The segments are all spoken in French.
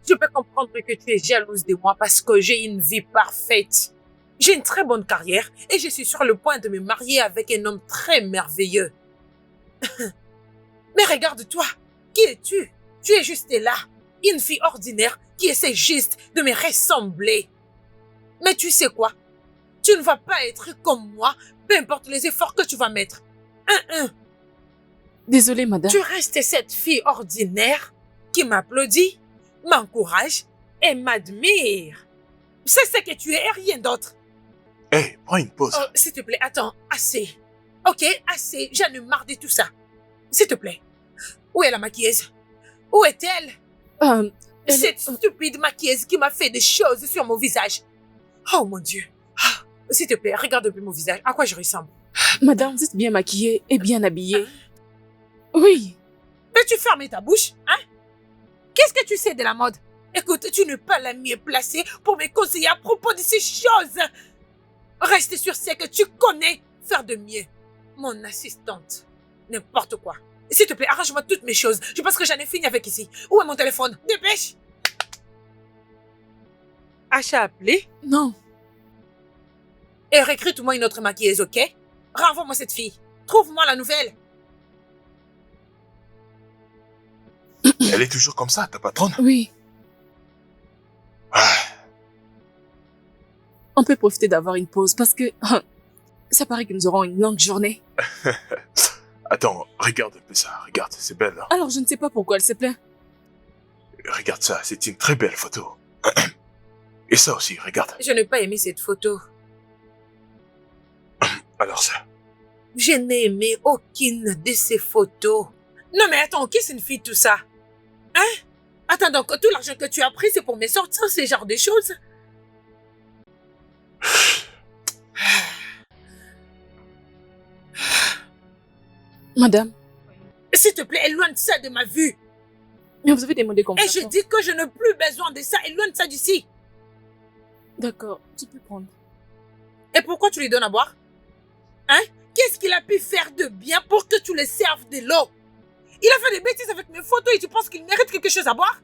Je peux comprendre que tu es jalouse de moi parce que j'ai une vie parfaite. J'ai une très bonne carrière et je suis sur le point de me marier avec un homme très merveilleux. Mais regarde-toi, qui es-tu? Tu es juste là, une fille ordinaire qui essaie juste de me ressembler. Mais tu sais quoi? Tu ne vas pas être comme moi, peu importe les efforts que tu vas mettre. Désolée, madame. Tu restes cette fille ordinaire qui m'applaudit, m'encourage et m'admire. C'est ce que tu es et rien d'autre. Hé, prends une pause. Oh, s'il te plaît, attends, assez. Ok, assez, j'en ai marre de tout ça. S'il te plaît, où est la maquilleuse? Où est-elle? Cette stupide maquilleuse qui m'a fait des choses sur mon visage. Oh mon Dieu. S'il te plaît, regarde un peu mon visage. À quoi je ressemble? Madame, vous êtes bien maquillée et bien habillée. Oui. Peux-tu fermer ta bouche, hein? Qu'est-ce que tu sais de la mode? Écoute, tu n'es pas la mieux placée pour me conseiller à propos de ces choses. Reste sur ce que tu connais faire de mieux. Mon assistante. N'importe quoi. S'il te plaît, arrange-moi toutes mes choses. Je pense que j'en ai fini avec ici. Où est mon téléphone? Dépêche! Acha a appelé? Non. Et recrute-moi une autre maquilleuse, ok? Renvoie-moi cette fille. Trouve-moi la nouvelle. Elle est toujours comme ça, ta patronne? Oui. Ah. On peut profiter d'avoir une pause parce que ça paraît que nous aurons une longue journée. Attends, regarde un peu ça. Regarde, c'est belle, hein? Alors je ne sais pas pourquoi elle se plaint. Regarde ça, c'est une très belle photo. Et ça aussi, regarde. Je n'ai pas aimé cette photo. Alors ça. Je n'ai aimé aucune de ces photos. Non mais attends, qui c'est une fille tout ça? Hein? Attends, donc tout l'argent que tu as pris, c'est pour me sortir ce genre de choses? Madame, S'il te plaît, éloigne ça de ma vue. mais vous avez demandé qu'on Et je dis que je n'ai plus besoin de ça. Éloigne ça d'ici. D'accord, tu peux prendre. Et pourquoi tu lui donnes à boire? Hein? Qu'est-ce qu'il a pu faire de bien pour que tu le serves de l'eau? Il a fait des bêtises avec mes photos et tu penses qu'il mérite quelque chose à boire?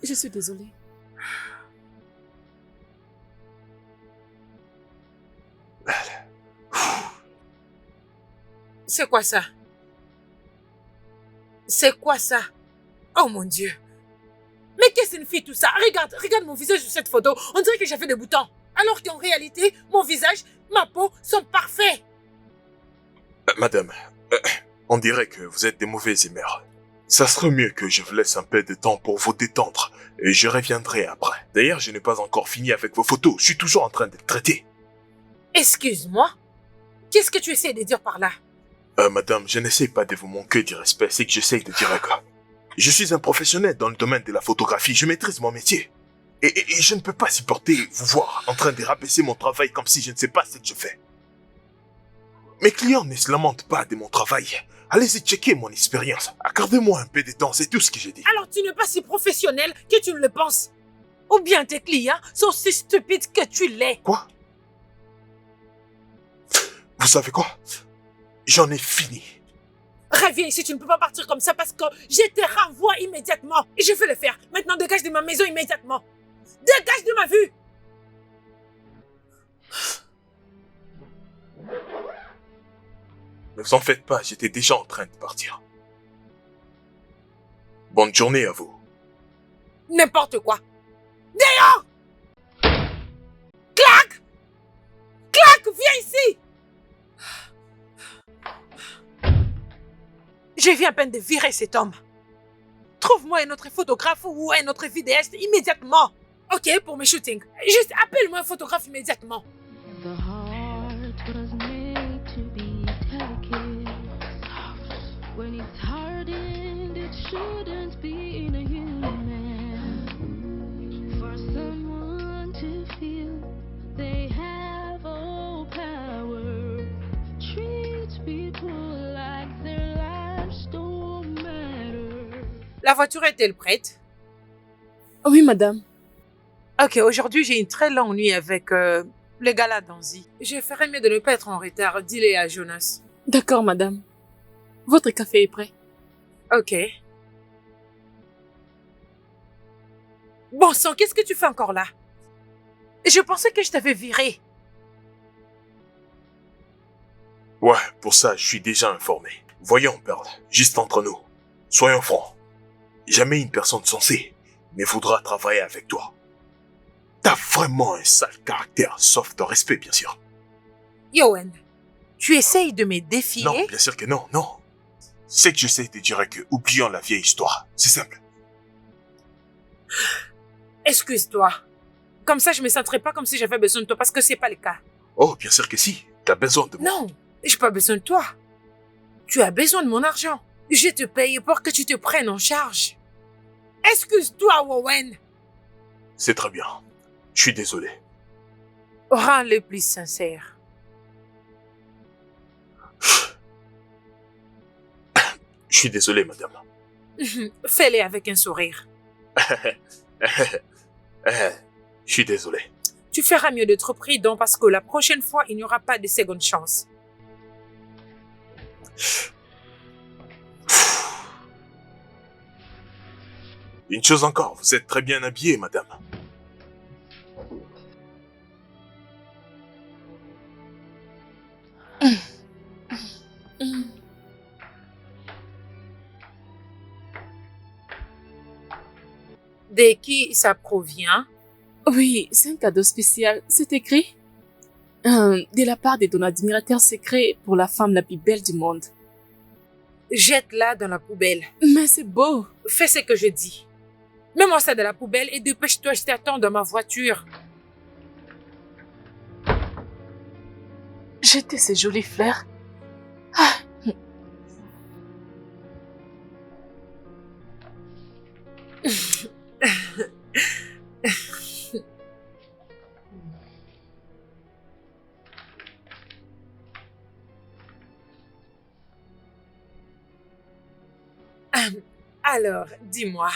Je suis désolée. C'est quoi ça? C'est quoi ça? Oh mon Dieu. Mais qu'est-ce qu'une fille tout ça? Regarde mon visage sur cette photo. On dirait que j'ai fait des boutons. Alors qu'en réalité, mon visage, ma peau sont parfaits. Madame, on dirait que vous êtes des mauvaises humeurs. Ça serait mieux que je vous laisse un peu de temps pour vous détendre et je reviendrai après. D'ailleurs, je n'ai pas encore fini avec vos photos. Je suis toujours en train de les traiter. Excuse-moi? Qu'est-ce que tu essaies de dire par là? Madame, je n'essaie pas de vous manquer du respect, c'est que j'essaie de dire que je suis un professionnel dans le domaine de la photographie, je maîtrise mon métier. Et je ne peux pas supporter vous voir en train de rabaisser mon travail comme si je ne sais pas ce que je fais. Mes clients ne se lamentent pas de mon travail. Allez-y checker mon expérience. Accordez-moi un peu de temps, c'est tout ce que j'ai dit. Alors tu n'es pas si professionnel que tu ne le penses. Ou bien tes clients sont si stupides que tu l'es. Quoi? Vous savez quoi? J'en ai fini. Reviens ici, tu ne peux pas partir comme ça parce que je te renvoie immédiatement. Et je vais le faire. Maintenant, dégage de ma maison immédiatement. Dégage de ma vue. Ne vous en faites pas, j'étais déjà en train de partir. Bonne journée à vous. N'importe quoi. Dehors! Clac! Clac, viens ici! Je viens à peine de virer cet homme. Trouve-moi un autre photographe ou un autre vidéaste immédiatement. Ok, pour mes shootings. Juste appelle-moi un photographe immédiatement. The heart was made to be delicate. When it's hardened, it shouldn't be in a human. For someone to feel they have all power, treat people like their lives don't matter. La voiture est-elle prête? Oui, madame. Ok, aujourd'hui j'ai une très longue nuit avec le gars là d'Anzi. Je ferais mieux de ne pas être en retard. Dis-le à Jonas. D'accord, madame. Votre café est prêt. Ok. Bon sang, qu'est-ce que tu fais encore là? Je pensais que je t'avais viré. Ouais, pour ça, je suis déjà informé. Voyons, Pearl, juste entre nous. Soyons francs. Jamais une personne censée ne voudra travailler avec toi. T'as vraiment un sale caractère, sauf ton respect, bien sûr. Yowen, tu essayes de me défier? Non, bien sûr que non, non. C'est que j'essaie de dire que oublions la vieille histoire. C'est simple. Excuse-toi. Comme ça, je me sentirais pas comme si j'avais besoin de toi parce que c'est pas le cas. Oh, bien sûr que si. T'as besoin de moi. Non, j'ai pas besoin de toi. Tu as besoin de mon argent. Je te paye pour que tu te prennes en charge. Excuse-toi, Wowen. C'est très bien. Je suis désolé. Rends-le plus sincère. Je suis désolé, madame. Fais-le avec un sourire. Je suis désolé. Tu feras mieux d'être prudent parce que la prochaine fois, il n'y aura pas de seconde chance. Une chose encore, vous êtes très bien habillée, madame. De qui ça provient? Oui, c'est un cadeau spécial. C'est écrit de la part de ton admirateur secret pour la femme la plus belle du monde. Jette-la dans la poubelle. Mais c'est beau. Fais ce que je dis. Mets-moi ça dans la poubelle et dépêche-toi, je t'attends dans ma voiture. Jetez ces jolies fleurs. Alors, dis-moi,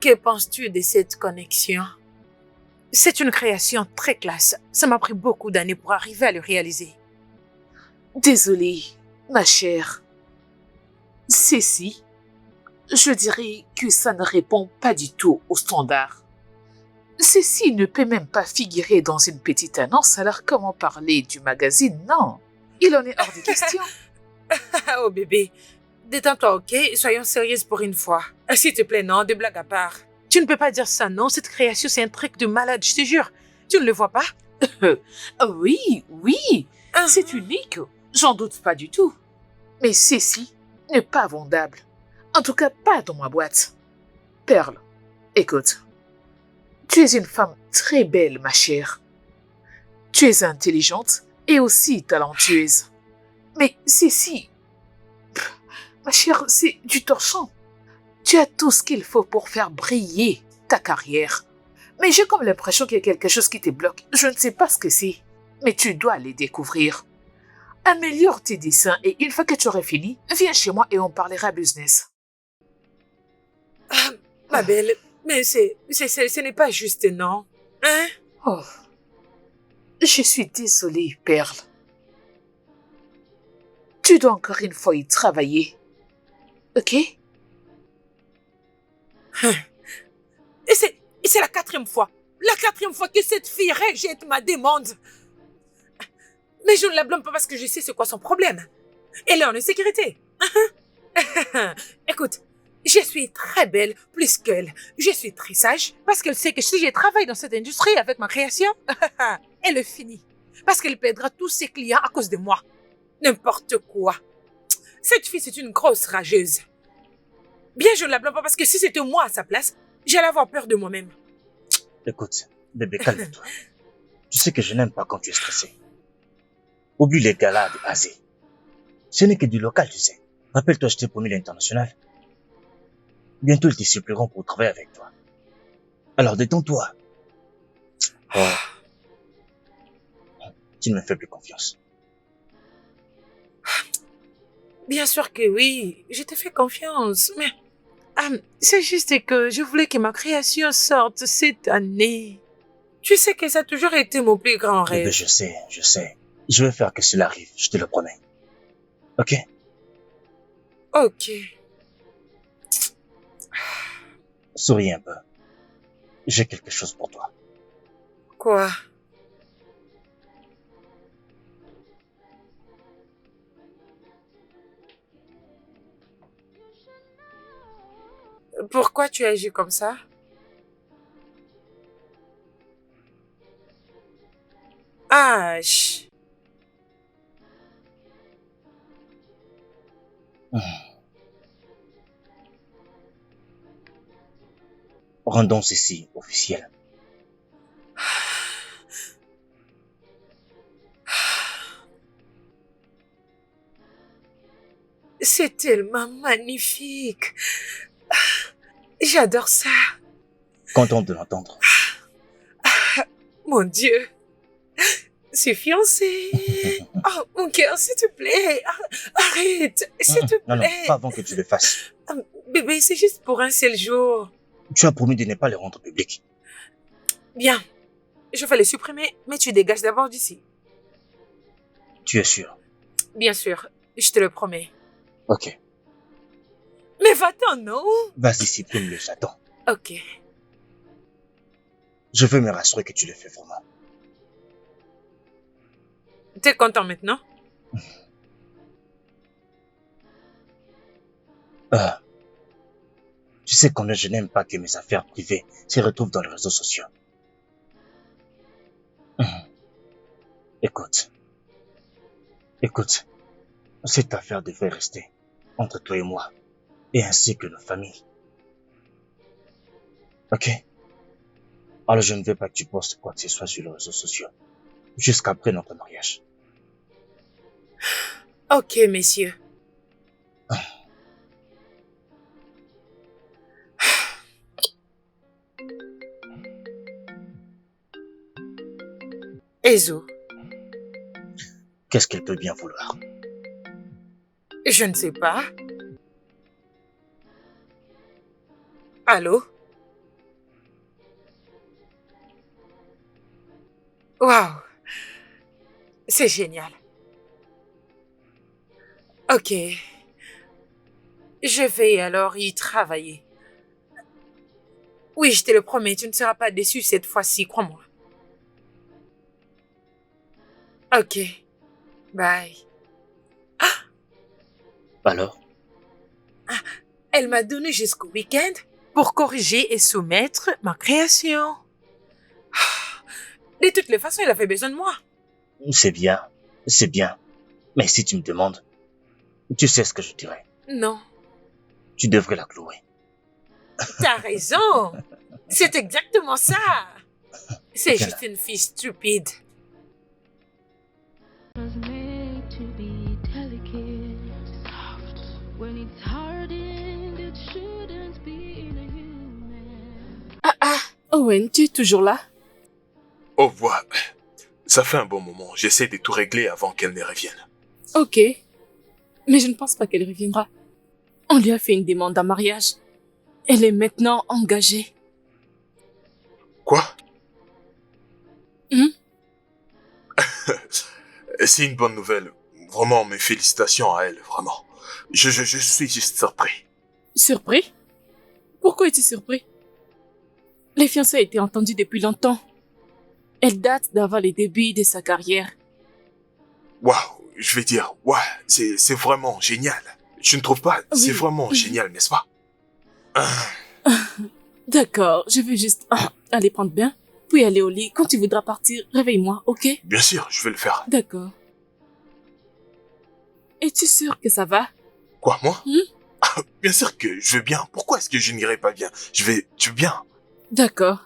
que penses-tu de cette connexion? C'est une création très classe. Ça m'a pris beaucoup d'années pour arriver à le réaliser. Désolée, ma chère. Ceci, je dirais que ça ne répond pas du tout aux standards. Ceci ne peut même pas figurer dans une petite annonce, alors comment parler du magazine? Non, il en est hors de question. Oh bébé, détends-toi, ok? Soyons sérieuses pour une fois. S'il te plaît, non, des blagues à part. Tu ne peux pas dire ça, non? Cette création, c'est un truc de malade, je te jure. Tu ne le vois pas? Oui, c'est unique, j'en doute pas du tout. Mais ceci n'est pas vendable. En tout cas, pas dans ma boîte. Perle, écoute. Tu es une femme très belle, ma chère. Tu es intelligente et aussi talentueuse. Mais ceci, ma chère, c'est du torchon. Tu as tout ce qu'il faut pour faire briller ta carrière. Mais j'ai comme l'impression qu'il y a quelque chose qui te bloque. Je ne sais pas ce que c'est, mais tu dois les découvrir. Améliore tes dessins et une fois que tu auras fini, viens chez moi et on parlera business. Ma belle, mais ce n'est pas juste, non? Hein? Oh, je suis désolée, Perle. Tu dois encore une fois y travailler. Ok? Et c'est la 4e fois. La 4e fois que cette fille rejette ma demande. Mais je ne la blâme pas parce que je sais c'est quoi son problème. Elle est en insécurité. Écoute, je suis très belle plus qu'elle. Je suis très sage parce qu'elle sait que si je travaille dans cette industrie avec ma création, elle est finie. Parce qu'elle perdra tous ses clients à cause de moi. N'importe quoi. Cette fille, c'est une grosse rageuse. Bien, je ne la blâme pas parce que si c'était moi à sa place, j'allais avoir peur de moi-même. Écoute, bébé, calme-toi. Tu sais que je n'aime pas quand tu es stressé. Oublie les galas de Asie. Ce n'est que du local, tu sais. Rappelle-toi, je t'ai promis l'international. Bientôt, ils te supplieront pour travailler avec toi. Alors, détends-toi. Oh. Tu ne me fais plus confiance. Bien sûr que oui, je te fais confiance, mais c'est juste que je voulais que ma création sorte cette année. Tu sais que ça a toujours été mon plus grand rêve. Bébé, je sais. Je vais faire que cela arrive, je te le promets. Ok? Ok. Souris un peu. J'ai quelque chose pour toi. Quoi? Pourquoi tu agis comme ça? Ah, Rendons ceci officiel. c'est tellement magnifique. J'adore ça. Content de l'entendre. Mon Dieu. C'est fiancé. Oh, mon cœur, s'il te plaît. Arrête, s'il te Non, plaît. pas avant que tu le fasses. Bébé, c'est juste pour un seul jour. Tu as promis de ne pas le rendre public. Bien. Je vais les supprimer, mais tu dégages d'abord d'ici. Tu es sûr? Bien sûr, je te le promets. Ok. Mais va-t'en, non? Vas-y, supprime-le, j'attends. Ok. Je veux me rassurer que tu le fais vraiment. T'es content maintenant? Tu sais combien je n'aime pas que mes affaires privées se retrouvent dans les réseaux sociaux. Écoute, cette affaire devrait rester entre toi et moi, et ainsi que nos familles. Ok? Alors je ne veux pas que tu postes quoi que ce soit sur les réseaux sociaux, jusqu'après notre mariage. Ok, messieurs. Ezo, Qu'est-ce qu'elle peut bien vouloir? je ne sais pas. Allô? Waouh! C'est génial. Ok. Je vais alors y travailler. Oui, je te le promets, tu ne seras pas déçu cette fois-ci, crois-moi. Ok. Bye. Alors? Elle m'a donné jusqu'au week-end pour corriger et soumettre ma création. De toutes les façons, elle a fait besoin de moi. C'est bien. Mais si tu me demandes, tu sais ce que je dirais. Non, Tu devrais la clouer. t'as raison. C'est exactement ça. C'est Viens juste une fille stupide. Was made to be delicate, soft. When it's hardened, it shouldn't be in a human. Owen, tu es toujours là? Au revoir. Ça fait un bon moment. J'essaie de tout régler avant qu'elle ne revienne. Ok. Mais je ne pense pas qu'elle reviendra. On lui a fait une demande en mariage. Elle est maintenant engagée. Quoi? Hmm? C'est une bonne nouvelle. Vraiment, mes félicitations à elle, vraiment. Je suis juste surpris. Surpris? Pourquoi es-tu surpris? Les fiançailles étaient entendues depuis longtemps. Elle date d'avant les débuts de sa carrière. Waouh, je vais dire, waouh, c'est vraiment génial. Tu ne trouves pas? C'est vraiment génial, n'est-ce pas? D'accord, je vais juste aller prendre bain, puis aller au lit. Quand tu voudras partir, réveille-moi, ok? Bien sûr, je vais le faire. D'accord. Es-tu sûr que ça va? Quoi, moi? Hmm? Bien sûr que je vais bien. Pourquoi est-ce que je n'irai pas bien? Tu veux bien? D'accord.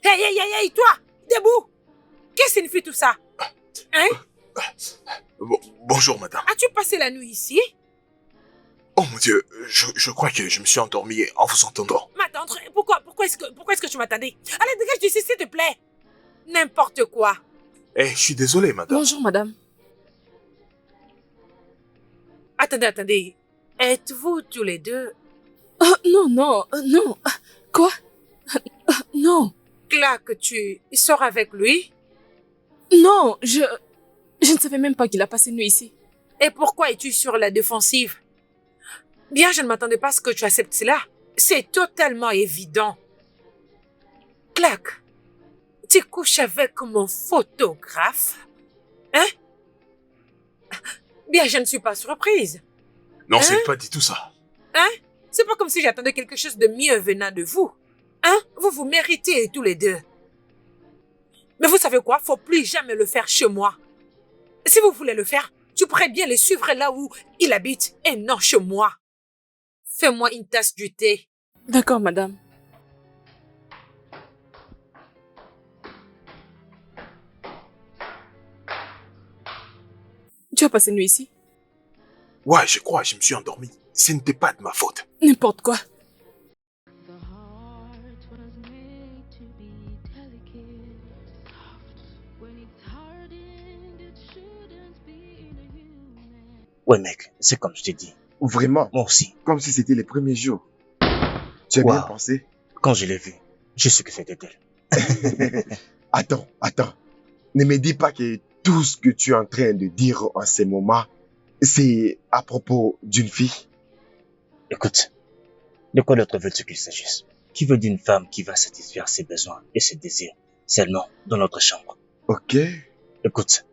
Hey, toi! Debout! Qu'est-ce que signifie tout ça? Hein? Bonjour, madame. As-tu passé la nuit ici? Oh mon Dieu, je crois que je me suis endormi en vous entendant. M'attendre? Pourquoi est-ce que tu m'attendais? Allez, dégage d'ici, s'il te plaît! N'importe quoi. Eh, je suis désolé, madame. Bonjour, madame. Attendez. Êtes-vous tous les deux... Oh, non. Quoi? Non. Clark, tu sors avec lui? Non, je ne savais même pas qu'il a passé une nuit ici. Et pourquoi es-tu sur la défensive? Bien, je ne m'attendais pas à ce que tu acceptes cela. C'est totalement évident. Clark, tu couches avec mon photographe? Hein? Bien, je ne suis pas surprise. Non, Hein? c'est pas du tout ça. Hein? C'est pas comme si j'attendais quelque chose de mieux venant de vous. Hein? Vous méritez tous les deux. Mais vous savez quoi? Faut plus jamais le faire chez moi. Si vous voulez le faire, tu pourrais bien le suivre là où il habite et non chez moi. Fais-moi une tasse du thé. D'accord, madame. Tu as passé une nuit ici? Ouais, je crois, je me suis endormi. Ce n'était pas de ma faute. N'importe quoi. The heart was made to be delicate, soft. When it's hardened, it shouldn't be in a human. Ouais, mec, c'est comme je t'ai dit. Vraiment, Moi aussi, comme si c'était les premiers jours. Tu as bien Wow. pensé? quand je l'ai vue, j'ai su que c'était elle. Attends. Ne me dis pas que tout ce que tu es en train de dire en ces moments, c'est à propos d'une fille. Écoute, de quoi d'autre veux-tu qu'il s'agisse? Qui veut d'une femme qui va satisfaire ses besoins et ses désirs seulement dans notre chambre? Ok. Écoute,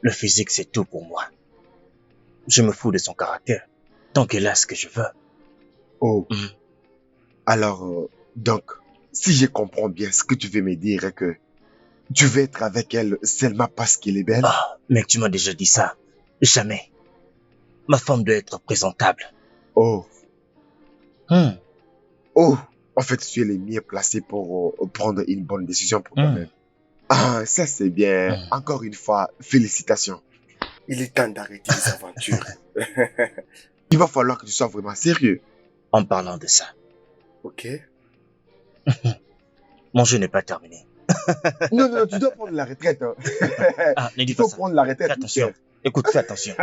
le physique c'est tout pour moi. Je me fous de son caractère, tant qu'elle a ce que je veux. Oh. Mhm. Alors, donc, si je comprends bien ce que tu veux me dire est que tu veux être avec elle seulement parce qu'elle est belle. Ah, mec, tu m'as déjà dit ça. Jamais. Ma femme doit être présentable. Oh. Hmm. Oh. En fait, tu es le mieux placé pour prendre une bonne décision pour toi-même. Ah, ça c'est bien. Mm. Encore une fois, félicitations. Il est temps d'arrêter les aventures. Il va falloir que tu sois vraiment sérieux. En parlant de ça, Ok. mon jeu n'est pas terminé. Non, tu dois prendre la retraite. Hein. Ah, ne dis Il pas faut ça. prendre la retraite. Fais attention. Écoute, fais attention.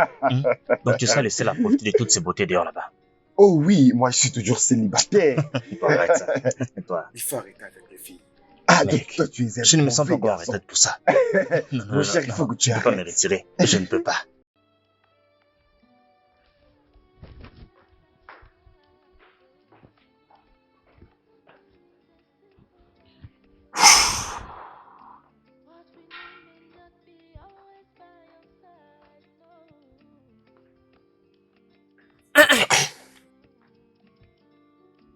Donc tu seras le seul à profiter de toutes ces beautés dehors là-bas. Oh oui, moi je suis toujours célibataire. Il faut arrêter ça. Et toi, Il faut arrêter avec les filles. Ah, donc Mec, toi tu es un je ne me sens pas mauvais encore en garçon. retraite pour ça. Non, Mon cher, il faut que tu je ne peux pas me arrêtes. retirer. Je ne peux pas. What we need may not be always by your side, no.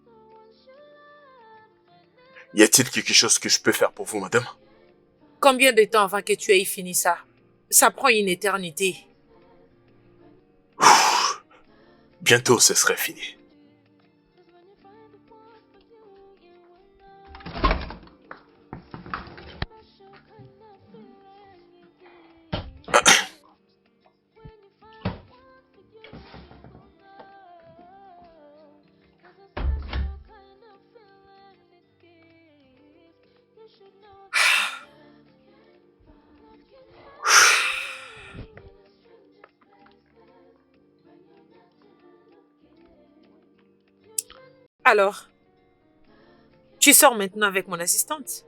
No one should love Y a-t-il quelque chose que je peux faire pour vous, madame? Combien de temps avant que tu aies fini ça? Ça prend une éternité. Bientôt, ce serait fini. Alors, tu sors maintenant avec mon assistante?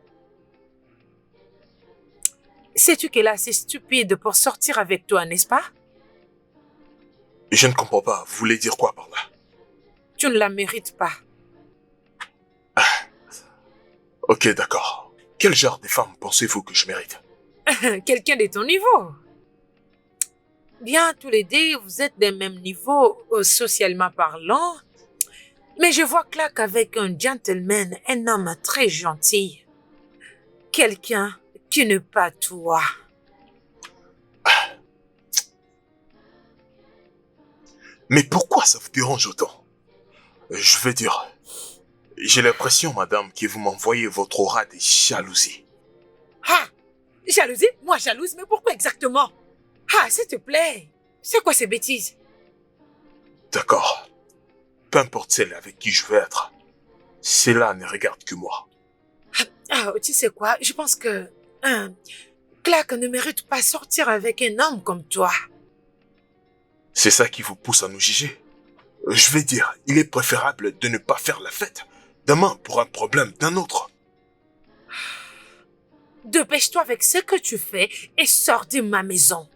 Sais-tu qu'elle est assez stupide pour sortir avec toi, n'est-ce pas? Je ne comprends pas. Vous voulez dire quoi par là? Tu ne la mérites pas. Ok, d'accord. Quel genre de femme pensez-vous que je mérite? Quelqu'un de ton niveau. Bien, tous les deux, vous êtes des mêmes niveaux, socialement parlant. Mais je vois Clark avec un gentleman, un homme très gentil. Quelqu'un qui n'est pas toi. Mais pourquoi ça vous dérange autant? Je veux dire, j'ai l'impression, madame, que vous m'envoyez votre aura de jalousie. Ah! Jalousie? Moi jalouse? Mais pourquoi exactement? Ah, s'il te plaît. C'est quoi ces bêtises? D'accord. Peu importe celle avec qui je veux être, cela ne regarde que moi. Ah, tu sais quoi? Je pense que Clark ne mérite pas sortir avec un homme comme toi. C'est ça qui vous pousse à nous juger? Je vais dire, il est préférable de ne pas faire la fête demain pour un problème d'un autre. Dépêche-toi avec ce que tu fais et sors de ma maison.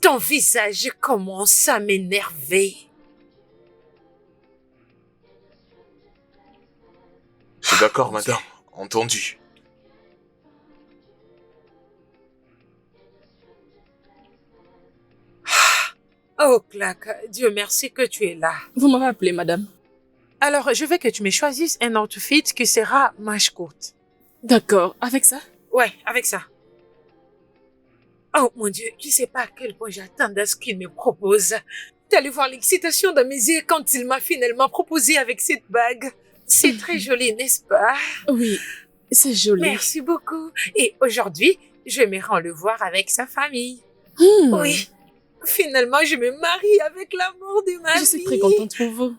Ton visage commence à m'énerver. C'est d'accord, madame. Entendu. Oh, Clark, Dieu merci que tu es là. Vous m'avez appelé, madame. Alors, je veux que tu me choisisses un outfit qui sera manche courte. D'accord, avec ça? Ouais, avec ça. Oh mon Dieu, tu sais pas à quel point j'attends à ce qu'il me propose. T'es allé voir l'excitation dans mes yeux quand il m'a finalement proposé avec cette bague. C'est très joli, n'est-ce pas? Oui, c'est joli. Merci beaucoup. Et aujourd'hui, je me rends le voir avec sa famille. Oui. Finalement, je me marie avec l'amour de ma vie. Je suis très contente pour vous.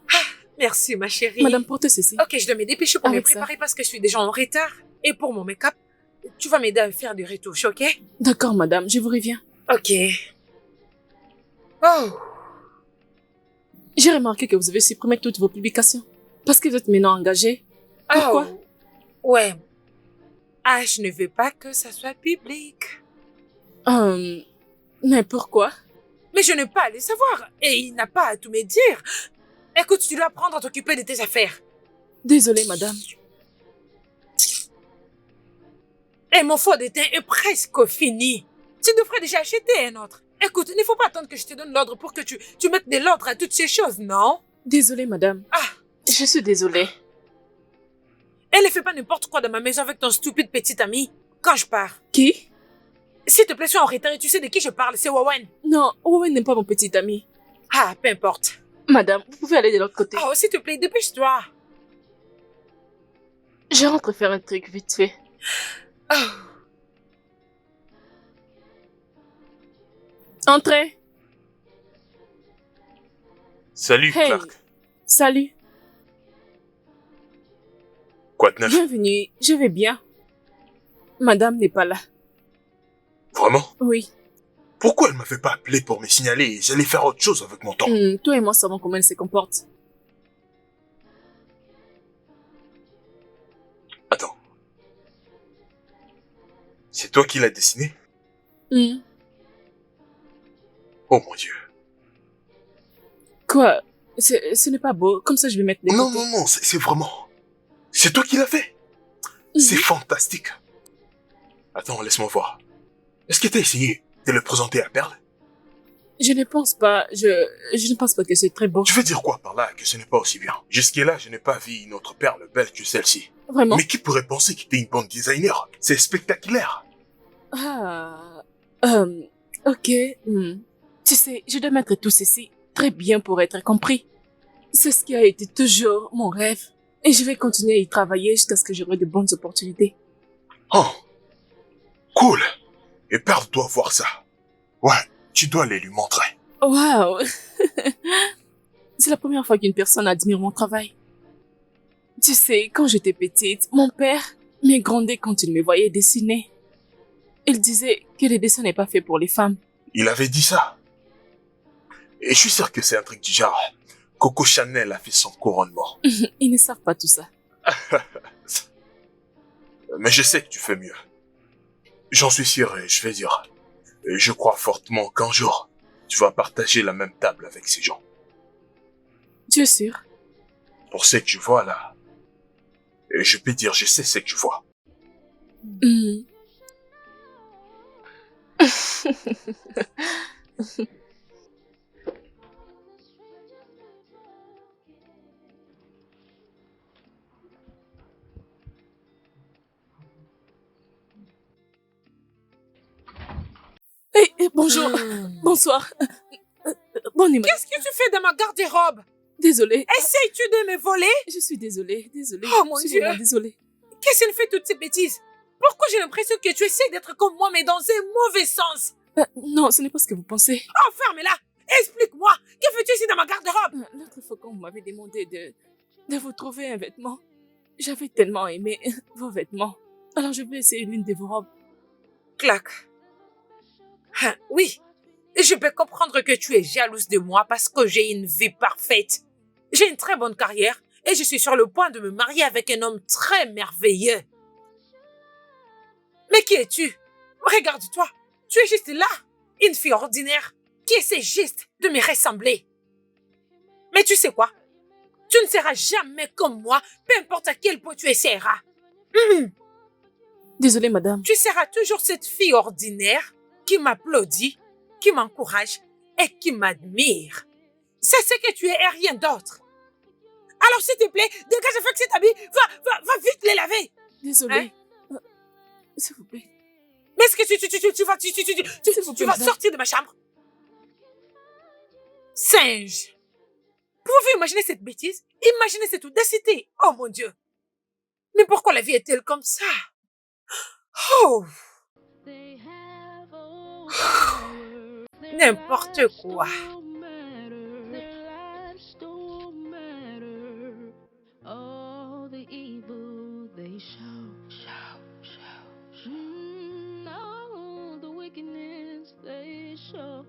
Merci, ma chérie. Madame, porte ceci. Ok, je dois me dépêcher pour me Avec ça. préparer parce que je suis déjà en retard. Et pour mon make-up, tu vas m'aider à faire des retouches, ok? D'accord, madame, je vous reviens. Ok. Oh. J'ai remarqué que vous avez supprimé toutes vos publications. Parce que vous êtes maintenant engagée. Pourquoi? Oh. Ouais. Ah, je ne veux pas que ça soit public. Mais pourquoi? Mais je n'ai pas à le savoir. Et il n'a pas à tout me dire. Écoute, tu dois apprendre à t'occuper de tes affaires. Désolée, madame. Et mon fond de teint est presque fini. Tu devrais déjà acheter un autre. Écoute, il ne faut pas attendre que je te donne l'ordre pour que tu mettes de l'ordre à toutes ces choses, non? Désolée, madame. Ah, Je suis désolée. elle ne fait pas n'importe quoi dans ma maison avec ton stupide petit ami. Quand je pars. Qui? S'il te plaît, sois en retard et tu sais de qui je parle, c'est Wawan. Non, Owen n'est pas mon petit ami. Ah, peu importe. Madame, vous pouvez aller de l'autre côté. Oh, s'il te plaît, dépêche-toi. Je rentre faire un truc vite fait. Oh. Entrez. Salut, Hey. Clark. Salut. Quoi de neuf? Bienvenue. Je vais bien. Madame n'est pas là. Vraiment? Oui. Pourquoi elle m'avait pas appelé pour me signaler? J'allais faire autre chose avec mon temps. Toi et moi savons comment elle se comporte. Attends. C'est toi qui l'as dessiné? Hmm. Oh mon Dieu. Quoi? Ce n'est pas beau. Comme ça, je vais mettre des Non, côtés. non, non, c'est vraiment... C'est toi qui l'as fait. C'est fantastique. Attends, laisse-moi voir. Est-ce que t'as essayé de le présenter à Perle? Je ne pense pas. Je ne pense pas que c'est très beau. Tu veux dire quoi par là que ce n'est pas aussi bien? Jusque-là, je n'ai pas vu une autre perle belle que celle-ci. Vraiment? Mais qui pourrait penser que t'es une bonne designer? C'est spectaculaire. Ah. Ok. Tu sais, je dois mettre tout ceci très bien pour être compris. C'est ce qui a été toujours mon rêve. Et je vais continuer à y travailler jusqu'à ce que j'aurai de bonnes opportunités. Oh. Cool. Et Perle doit voir ça. Ouais, tu dois les lui montrer. Waouh! C'est la première fois qu'une personne admire mon travail. Tu sais, quand j'étais petite, mon père me grondait quand il me voyait dessiner. Il disait que le dessin n'est pas fait pour les femmes. Il avait dit ça. Et je suis sûr que c'est un truc du genre. Coco Chanel a fait son couronnement. Ils ne savent pas tout ça. Mais je sais que tu fais mieux. J'en suis sûr et je vais dire. Et je crois fortement qu'un jour, tu vas partager la même table avec ces gens. Tu es sûr? Pour ce que je vois là. Et je peux dire, je sais ce que je vois. Bonjour. Bonsoir. Bonne nuit. Qu'est-ce que tu fais dans ma garde-robe? Désolée. Essayes-tu de me voler? Je suis désolée. Oh, mon Je suis Dieu. vraiment désolée. Qu'est-ce qu'elle fait toutes ces bêtises? Pourquoi j'ai l'impression que tu essaies d'être comme moi, mais dans un mauvais sens? Non, ce n'est pas ce que vous pensez. Oh, ferme-la! Explique-moi! Que fais-tu ici dans ma garde-robe? L'autre fois quand vous m'avez demandé de vous trouver un vêtement, j'avais tellement aimé vos vêtements. Alors je vais essayer l'une de vos robes. Clac. Oui, Je peux comprendre que tu es jalouse de moi parce que j'ai une vie parfaite. J'ai une très bonne carrière et je suis sur le point de me marier avec un homme très merveilleux. Mais qui es-tu? Regarde-toi, tu es juste là, une fille ordinaire qui essaie juste de me ressembler. Mais tu sais quoi? Tu ne seras jamais comme moi, peu importe à quel point tu essaieras. Désolée, madame. Tu seras toujours cette fille ordinaire qui m'applaudit, qui m'encourage et qui m'admire. C'est ce que tu es et rien d'autre. Alors s'il te plaît, dégage avec cet habit, va vite les laver. Désolée. S'il vous plaît. Mais est-ce que tu vas madame. sortir de ma chambre? Singe. Pouvez-vous imaginer cette bêtise? Imaginez cette audacité. Oh mon Dieu. Mais pourquoi la vie est-elle comme ça? Oh, They have all power. n'importe quoi. Don't matter. Their lives don't matter. All the evil they show. All the wickedness they show.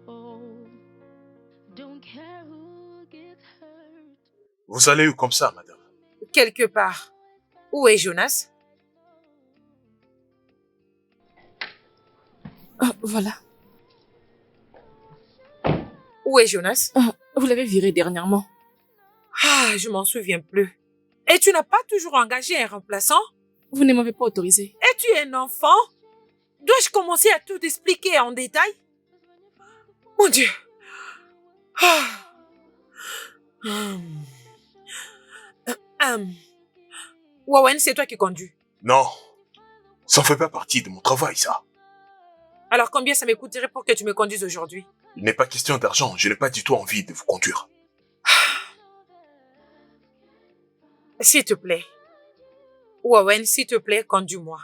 Don't care who gets hurt. Vous allez où comme ça, madame? Quelque part. Où est Jonas? Ah, voilà. Où est Jonas? Ah, vous l'avez viré dernièrement. Ah, je m'en souviens plus. Et tu n'as pas toujours engagé un remplaçant? Vous ne m'avez pas autorisé. Es-tu un enfant? Dois-je commencer à tout expliquer en détail? Mon Dieu. Ah. Wawen, c'est toi qui conduis. Non, ça ne fait pas partie de mon travail, ça. Alors combien ça me coûterait pour que tu me conduises aujourd'hui? Il n'est pas question d'argent, je n'ai pas du tout envie de vous conduire. S'il te plaît. Wawen, s'il te plaît, conduis-moi.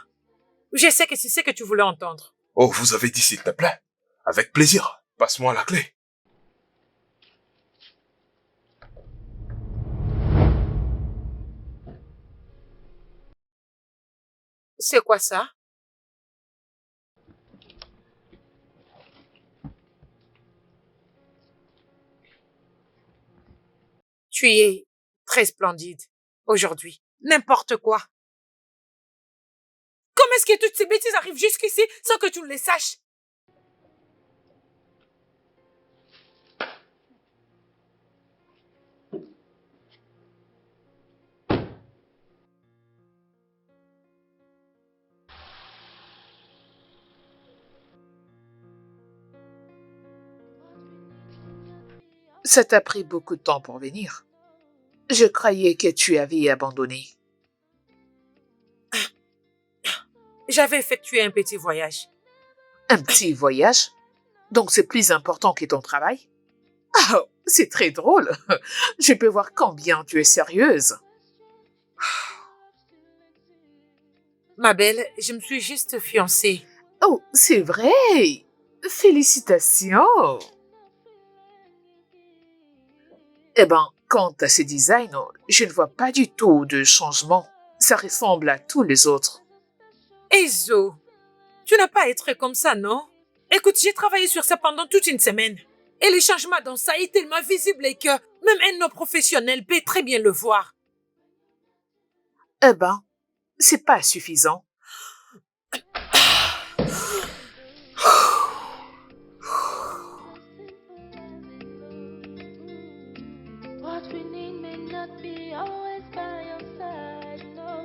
Je sais que c'est ce que tu voulais entendre. Oh, vous avez dit s'il te plaît? Avec plaisir, passe-moi la clé. C'est quoi ça? Tu es très splendide aujourd'hui. N'importe quoi. Comment est-ce que toutes ces bêtises arrivent jusqu'ici sans que tu ne les saches? Ça t'a pris beaucoup de temps pour venir. Je croyais que tu avais abandonné. J'avais effectué un petit voyage. Un petit voyage? Donc c'est plus important que ton travail? Ah, c'est très drôle. Je peux voir combien tu es sérieuse. Ma belle, je me suis juste fiancée. Oh, c'est vrai. Félicitations. Eh ben, quant à ce design, je ne vois pas du tout de changement. Ça ressemble à tous les autres. Ezo, tu n'as pas à être comme ça, non? Écoute, j'ai travaillé sur ça pendant toute une semaine. Et le changement dans ça est tellement visible que même un non-professionnel peut très bien le voir. Eh ben, c'est pas suffisant. What we need may not be always by your side, no.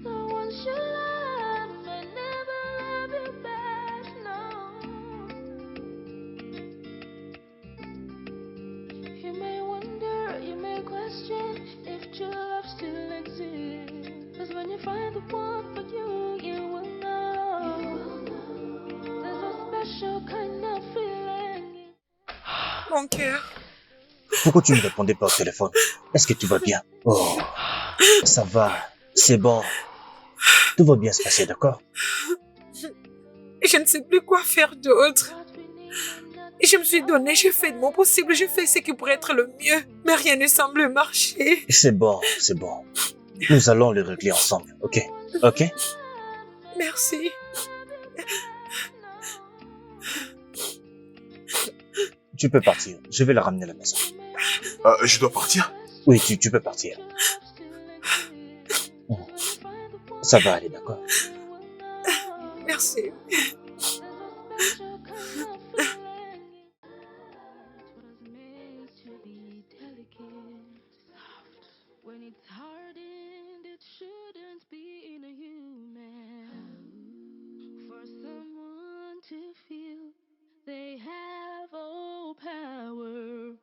The ones you love may never love you back, no. You may wonder, you may question if true love still exists. 'Cause when you find the one for you, you will know. There's a special kind of feeling. Mon cœur. Pourquoi tu ne répondais pas au téléphone? Est-ce que tu vas bien? Oh, ça va, c'est bon. Tout va bien se passer, d'accord? Je ne sais plus quoi faire d'autre. Je me suis donné, j'ai fait de mon possible, je fais ce qui pourrait être le mieux, mais rien ne semble marcher. C'est bon, c'est bon. Nous allons le régler ensemble, ok? Ok? Merci. Tu peux partir. Je vais la ramener à la maison. Je dois partir? Oui, tu peux partir. Ça va aller, d'accord? Merci. When it's hardened, it shouldn't be in a human. For someone to feel they have all power,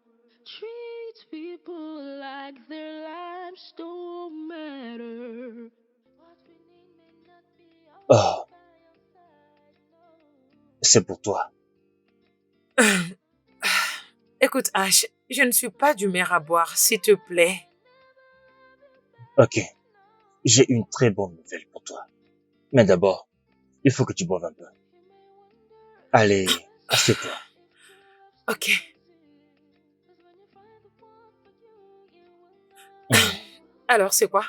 treat people like their lives don't matter. What we need may not be always Oh, by your side, no. c'est pour toi. Écoute, Ash, je ne suis pas d'humeur à boire, s'il te plaît. Ok. J'ai une très bonne nouvelle pour toi. Mais d'abord, il faut que tu boives un peu. Allez, assieds-toi. Ok. Alors, c'est quoi?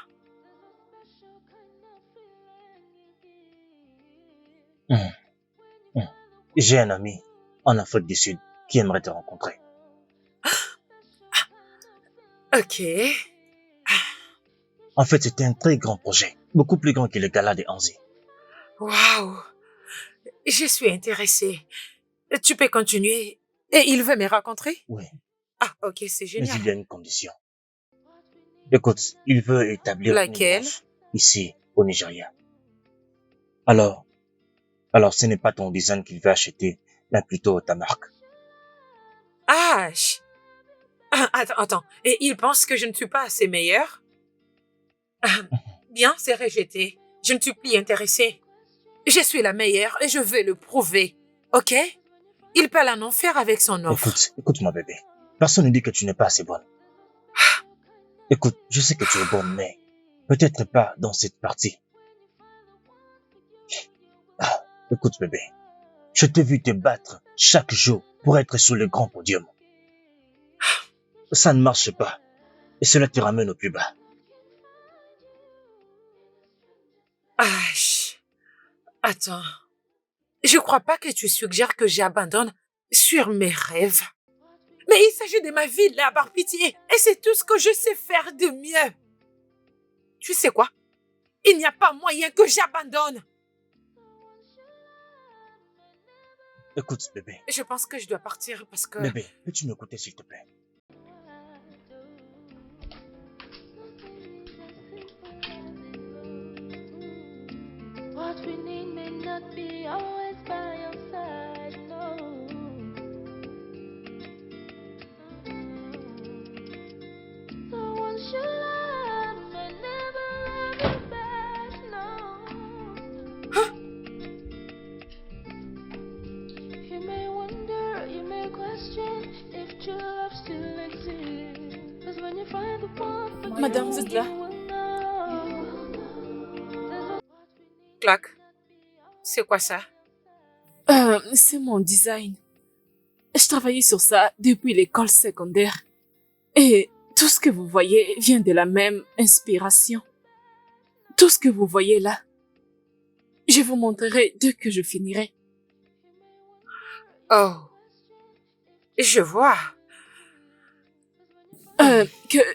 J'ai un ami en Afrique du Sud qui aimerait te rencontrer. Ok. En fait, c'était un très grand projet, beaucoup plus grand que le gala des Anzi. Waouh. Je suis intéressée. Tu peux continuer. Et il veut me rencontrer? Oui, Ah, ok, c'est mais génial. il y a une condition. Écoute, il veut établir Laquelle? une branche ici, au Nigeria. Alors, ce n'est pas ton design qu'il veut acheter, mais plutôt ta marque. Ash. Ah, attends. Et il pense que je ne suis pas assez meilleure? Ah, bien, c'est rejeté. Je ne suis plus intéressée. Je suis la meilleure et je vais le prouver. Ok? Il peut en faire avec son offre. Écoute, mon bébé. Personne ne dit que tu n'es pas assez bonne. Écoute, je sais que tu es bonne, mais peut-être pas dans cette partie. Écoute, bébé. Je t'ai vu te battre chaque jour pour être sur le grand podium. Ça ne marche pas. Et cela te ramène au plus bas. Ash. Attends. Je crois pas que tu suggères que j'abandonne sur mes rêves. Mais il s'agit de ma vie, là, par pitié. Et c'est tout ce que je sais faire de mieux. Tu sais quoi? Il n'y a pas moyen que j'abandonne. Écoute, bébé. Je pense que je dois partir parce que... Bébé, peux-tu m'écouter s'il te plaît? What we need may not be always by your side, no. Someone should love may never love you back, no. You may wonder, you may question if true love still exists. 'Cause when you find the one for Madame, you, vous êtes là? you will know. Clac. C'est quoi ça? C'est mon design. Je travaillais sur ça depuis l'école secondaire. Et tout ce que vous voyez vient de la même inspiration. Tout ce que vous voyez là. Je vous montrerai dès que je finirai. Oh. Je vois.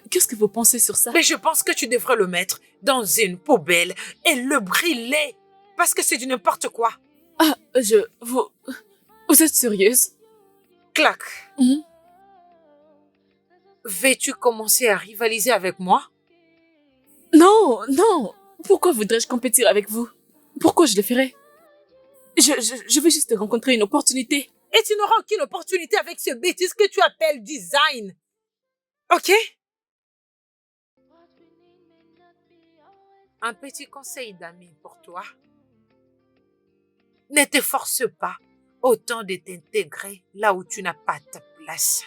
Qu'est-ce que vous pensez sur ça? Mais je pense que tu devrais le mettre dans une poubelle et le brûler. Parce que c'est du n'importe quoi. Ah, vous êtes sérieuse? Clac. Mhm. Veux-tu commencer à rivaliser avec moi? Non. Pourquoi voudrais-je compétir avec vous? Pourquoi je le ferais? Je veux juste rencontrer une opportunité. Et tu n'auras aucune opportunité avec ce bêtise que tu appelles design. Ok? Un petit conseil d'ami pour toi. Ne te force pas autant de t'intégrer là où tu n'as pas ta place.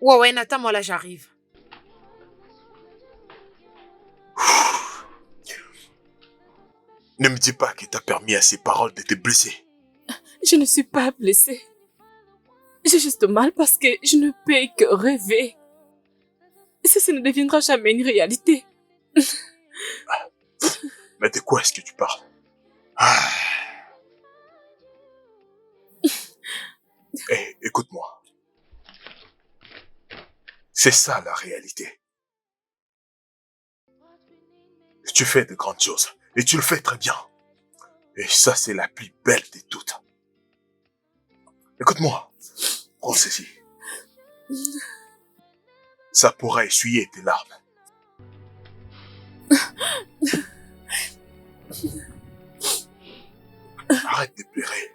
Ouais, Nathan, moi là, j'arrive. Ne me dis pas que t'as permis à ces paroles de te blesser. Je ne suis pas blessée. J'ai juste mal parce que je ne peux que rêver. Ça ne deviendra jamais une réalité. Mais de quoi est-ce que tu parles? Ah. Hé, écoute-moi. C'est ça la réalité. Tu fais de grandes choses. Et tu le fais très bien. Et ça, c'est la plus belle de toutes. Écoute-moi. Prends ceci. Ça pourra essuyer tes larmes. Arrête de pleurer.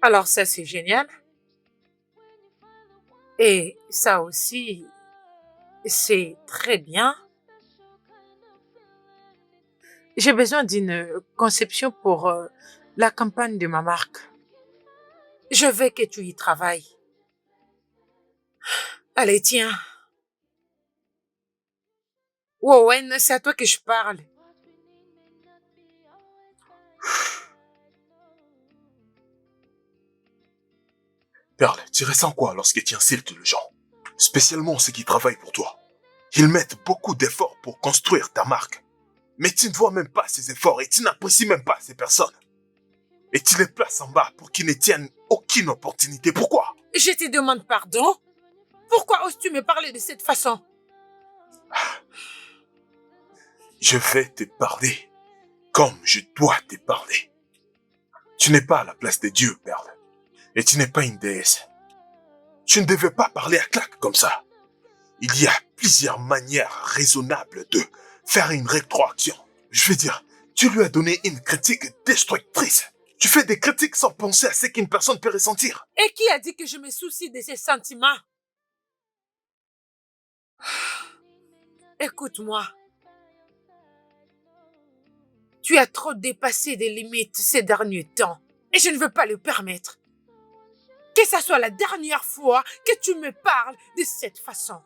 Alors ça, c'est génial. Et ça aussi, c'est très bien. J'ai besoin d'une conception pour la campagne de ma marque. Je veux que tu y travailles. Allez, tiens. Wowen, c'est à toi que je parle. Perle, tu ressens quoi lorsque tu insultes les gens? Spécialement ceux qui travaillent pour toi. Ils mettent beaucoup d'efforts pour construire ta marque. Mais tu ne vois même pas ces efforts et tu n'apprécies même pas ces personnes. Et tu les places en bas pour qu'ils ne tiennent aucune opportunité. Pourquoi? Je te demande pardon. Pourquoi oses-tu me parler de cette façon? Je vais te parler comme je dois te parler. Tu n'es pas à la place de Dieu, Perle. Et tu n'es pas une déesse. Tu ne devais pas parler à claque comme ça. Il y a plusieurs manières raisonnables de faire une rétroaction. Je veux dire, tu lui as donné une critique destructrice. Tu fais des critiques sans penser à ce qu'une personne peut ressentir. Et qui a dit que je me soucie de ses sentiments? Écoute-moi. Tu as trop dépassé des limites ces derniers temps. Et je ne veux pas le permettre. Que ça soit la dernière fois que tu me parles de cette façon.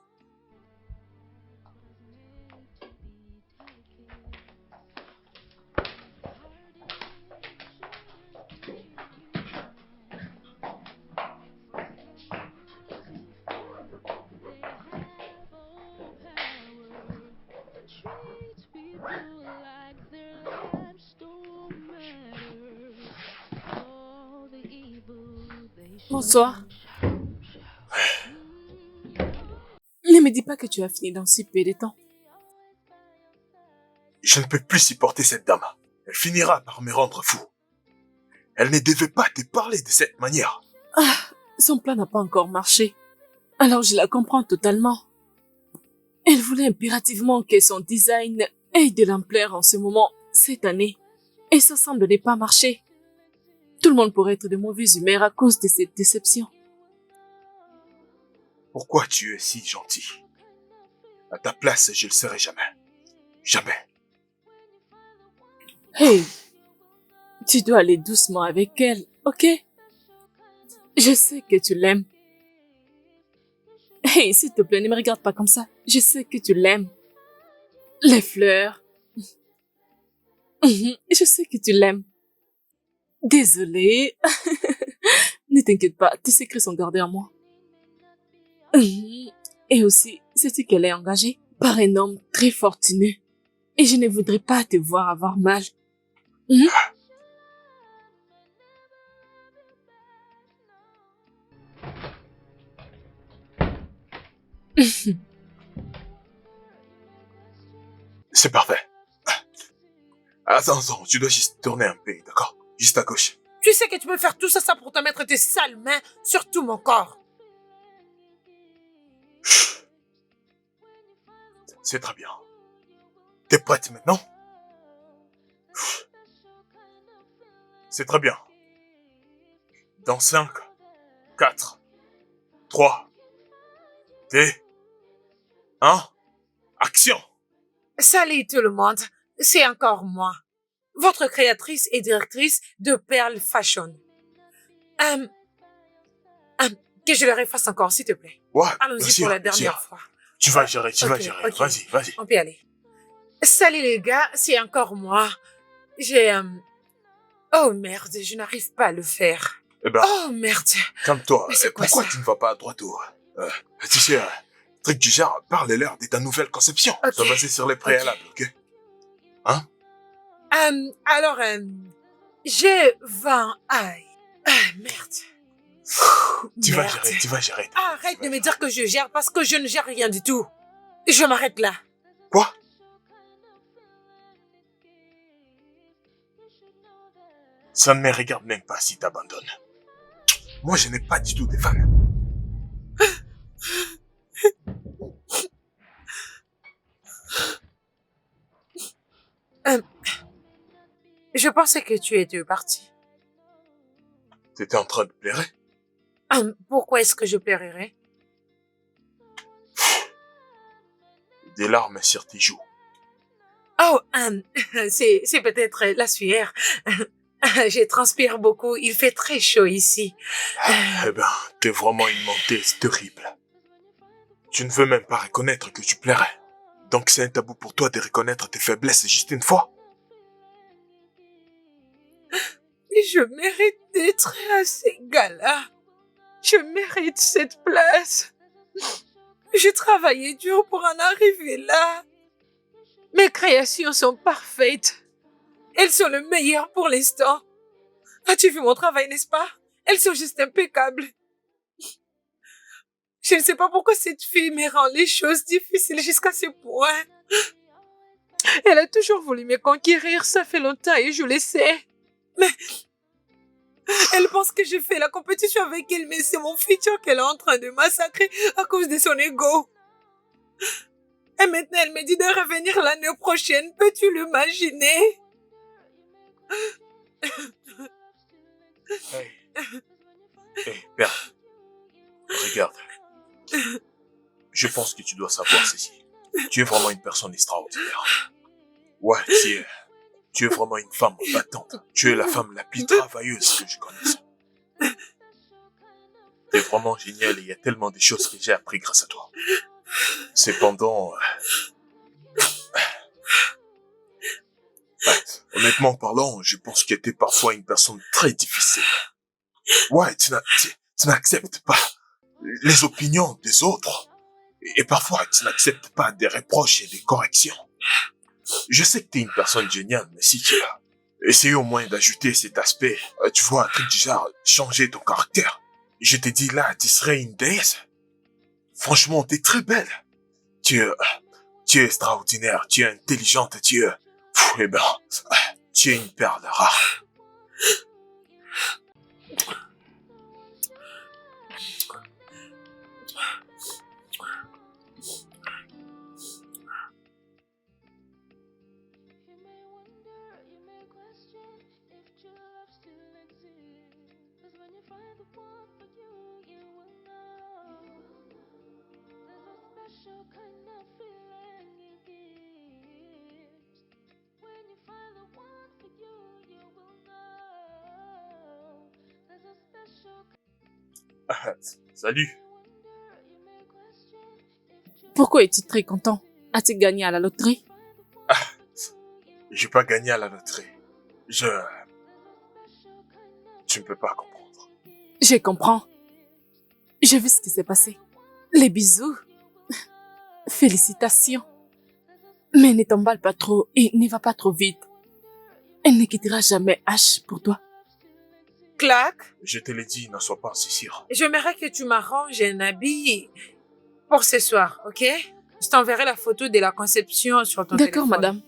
Bonsoir. Ne me dis pas que tu as fini dans si peu de temps. Je ne peux plus supporter cette dame. Elle finira par me rendre fou. Elle ne devait pas te parler de cette manière. Ah, son plan n'a pas encore marché. Alors je la comprends totalement. Elle voulait impérativement que son design ait de l'ampleur en ce moment, cette année. Et ça semble ne pas marcher. Tout le monde pourrait être de mauvaise humeur à cause de cette déception. Pourquoi tu es si gentil? À ta place, je le serai jamais. Jamais. Hey, tu dois aller doucement avec elle, ok? Je sais que tu l'aimes. Hey, s'il te plaît, ne me regarde pas comme ça. Je sais que tu l'aimes. Les fleurs. Je sais que tu l'aimes. Désolée. Ne t'inquiète pas, tes secrets sont gardés en moi. Et aussi, sais-tu qu'elle est engagée par un homme très fortuné. Et je ne voudrais pas te voir avoir mal. C'est parfait. Attends, tu dois juste tourner un peu, d'accord? Juste à gauche. Tu sais que tu peux faire tout ça pour te mettre tes sales mains sur tout mon corps. C'est très bien. T'es prête maintenant? C'est très bien. Dans 5, 4, 3, 2, 1, action! Salut tout le monde, c'est encore moi, votre créatrice et directrice de Pearl Fashion. Que je le refasse encore, s'il te plaît. Ouais, bien Allons-y sûr, pour la bien dernière sûr. fois. Tu vas gérer, tu vas Ok, gérer. ok. Vas-y, vas-y. On peut y aller. Salut les gars, c'est encore moi. J'ai... Oh merde, je n'arrive pas à le faire. Eh ben, Oh merde. calme-toi. Mais c'est quoi Pourquoi ça? tu ne vas pas à droite au... Tu sais, truc du genre, parle-leur de ta nouvelle conception. Ok. Ça basé sur les préalables, ok? Alors, j'ai 20... Aïe. Ah, merde. Tu vas Merde. gérer, tu vas gérer. Arrête de me dire que je gère parce que je ne gère rien du tout. Je m'arrête là. Quoi? Ça ne me regarde même pas si t'abandonnes. Moi, je n'ai pas du tout de fans. Je pensais que tu étais parti. T'étais en train de pleurer? Pourquoi est-ce que je pleurerais? Des larmes sur tes joues. Oh, c'est peut-être la sueur. Je transpire beaucoup. Il fait très chaud ici. Eh ben, t'es vraiment une menteuse terrible. Tu ne veux même pas reconnaître que tu plairais. Donc c'est un tabou pour toi de reconnaître tes faiblesses juste une fois. Je mérite d'être à ces gars-là. Je mérite cette place. J'ai travaillé dur pour en arriver là. Mes créations sont parfaites. Elles sont le meilleur pour l'instant. As-tu vu mon travail, n'est-ce pas? Elles sont juste impeccables. Je ne sais pas pourquoi cette fille me rend les choses difficiles jusqu'à ce point. Elle a toujours voulu me conquérir, ça fait longtemps et je le sais. Mais elle pense que je fais la compétition avec elle, mais c'est mon futur qu'elle est en train de massacrer à cause de son ego. Et maintenant, elle me dit de revenir l'année prochaine. Peux-tu l'imaginer? Hey. Hey, père. Regarde. Je pense que tu dois savoir ceci. Tu es vraiment une personne extraordinaire. Ouais, tu es vraiment une femme battante. Tu es la femme la plus travailleuse que je connaisse. T'es vraiment géniale et il y a tellement de choses que j'ai appris grâce à toi. Cependant, honnêtement parlant, je pense que t'es parfois une personne très difficile. Ouais, tu n'acceptes pas les opinions des autres. Et parfois, tu n'acceptes pas des reproches et des corrections. Je sais que t'es une personne géniale, mais si tu as essayé au moins d'ajouter cet aspect, tu vois, un truc du genre, changer ton caractère. Je te dis là, tu serais une déesse. Franchement, t'es très belle. Tu es extraordinaire, tu es intelligente, eh ben, tu es une perle rare. Salut. Pourquoi es-tu très content? As-tu gagné à la loterie? J'ai pas gagné à la loterie. Tu ne peux pas comprendre. Je comprends. J'ai vu ce qui s'est passé. Les bisous. Félicitations. Mais ne t'emballe pas trop et ne va pas trop vite. Elle ne quittera jamais H pour toi. Clac. Je te l'ai dit, ne sois pas si sûr. J'aimerais que tu m'arranges un habit pour ce soir, ok? Je t'enverrai la photo de la conception sur ton téléphone. D'accord, madame.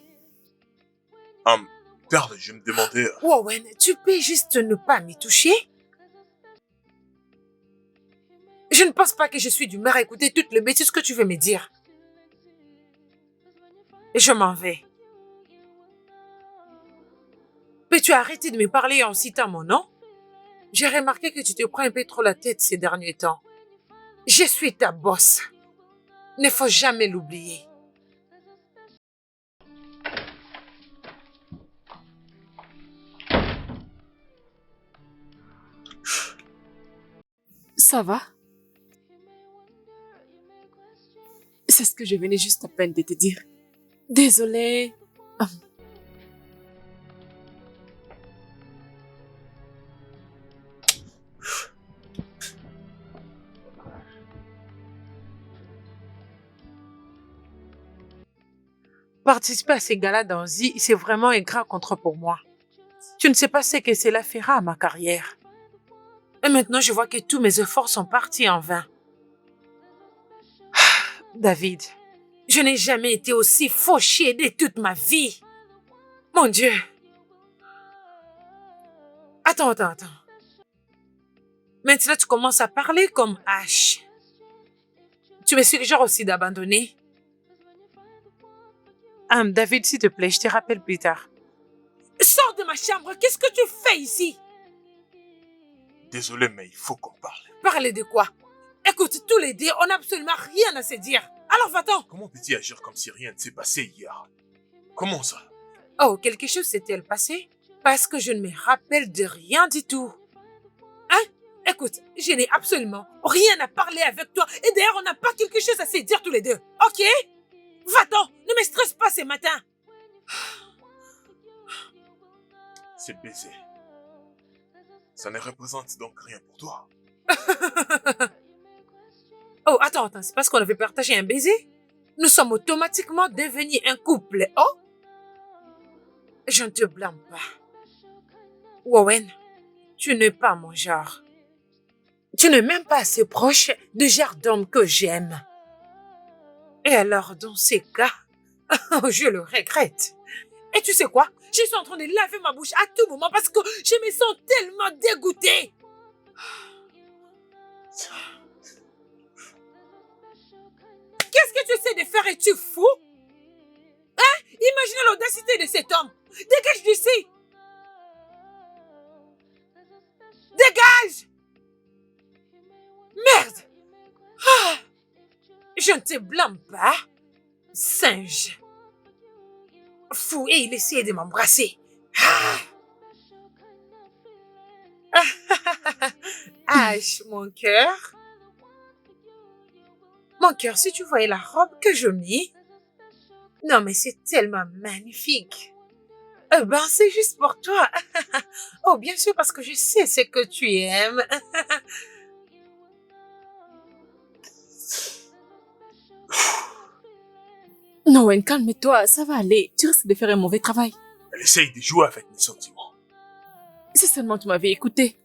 Perle, je me demandais... Wowen, tu peux juste ne pas m'y toucher? Je ne pense pas que je suis d'humeur à écouter toutes les bêtises que tu veux me dire. Et je m'en vais. Peux-tu arrêter de me parler en citant mon nom? J'ai remarqué que tu te prends un peu trop la tête ces derniers temps. Je suis ta boss. Ne faut jamais l'oublier. Ça va? C'est ce que je venais juste à peine de te dire. Désolée. Participer à ces galas d'Anzi, c'est vraiment un grand contre pour moi. Tu ne sais pas ce que cela fera à ma carrière. Et maintenant, je vois que tous mes efforts sont partis en vain. David, je n'ai jamais été aussi fauchée de toute ma vie. Mon Dieu. Attends. Maintenant, tu commences à parler comme H. Tu me suggères aussi d'abandonner. David, s'il te plaît, je te rappelle plus tard. Sors de ma chambre, qu'est-ce que tu fais ici? Désolé, mais il faut qu'on parle. Parler de quoi? Écoute, tous les deux, on n'a absolument rien à se dire. Alors va-t'en. Comment peux-tu agir comme si rien ne s'est passé hier? Comment ça? Oh, quelque chose s'est-elle passé? Parce que je ne me rappelle de rien du tout. Hein? Écoute, je n'ai absolument rien à parler avec toi. Et d'ailleurs, on n'a pas quelque chose à se dire tous les deux. Ok? Va-t'en, ne me stresse pas ce matin. C'est baiser. Ça ne représente donc rien pour toi. Oh, attends, c'est parce qu'on avait partagé un baiser? Nous sommes automatiquement devenus un couple, oh? Je ne te blâme pas. Owen, tu n'es pas mon genre. Tu n'es même pas assez proche du genre d'homme que j'aime. Et alors, dans ces cas, je le regrette. Et tu sais quoi? Je suis en train de laver ma bouche à tout moment parce que je me sens tellement dégoûtée. Qu'est-ce que tu essaies de faire? Es-tu fou? Hein? Imagine l'audacité de cet homme. Dégage d'ici. Dégage! Merde! Ah! Je ne te blâme pas, singe. Fou, et il essayait de m'embrasser. Ah! H, mon cœur. Mon cœur, si tu voyais la robe que je mis. Non, mais c'est tellement magnifique. Ben, c'est juste pour toi. Oh, bien sûr, parce que je sais ce que tu aimes. Non, Wen, calme-toi, ça va aller. Tu risques de faire un mauvais travail. Elle essaye de jouer avec mes sentiments. Si seulement tu m'avais écouté.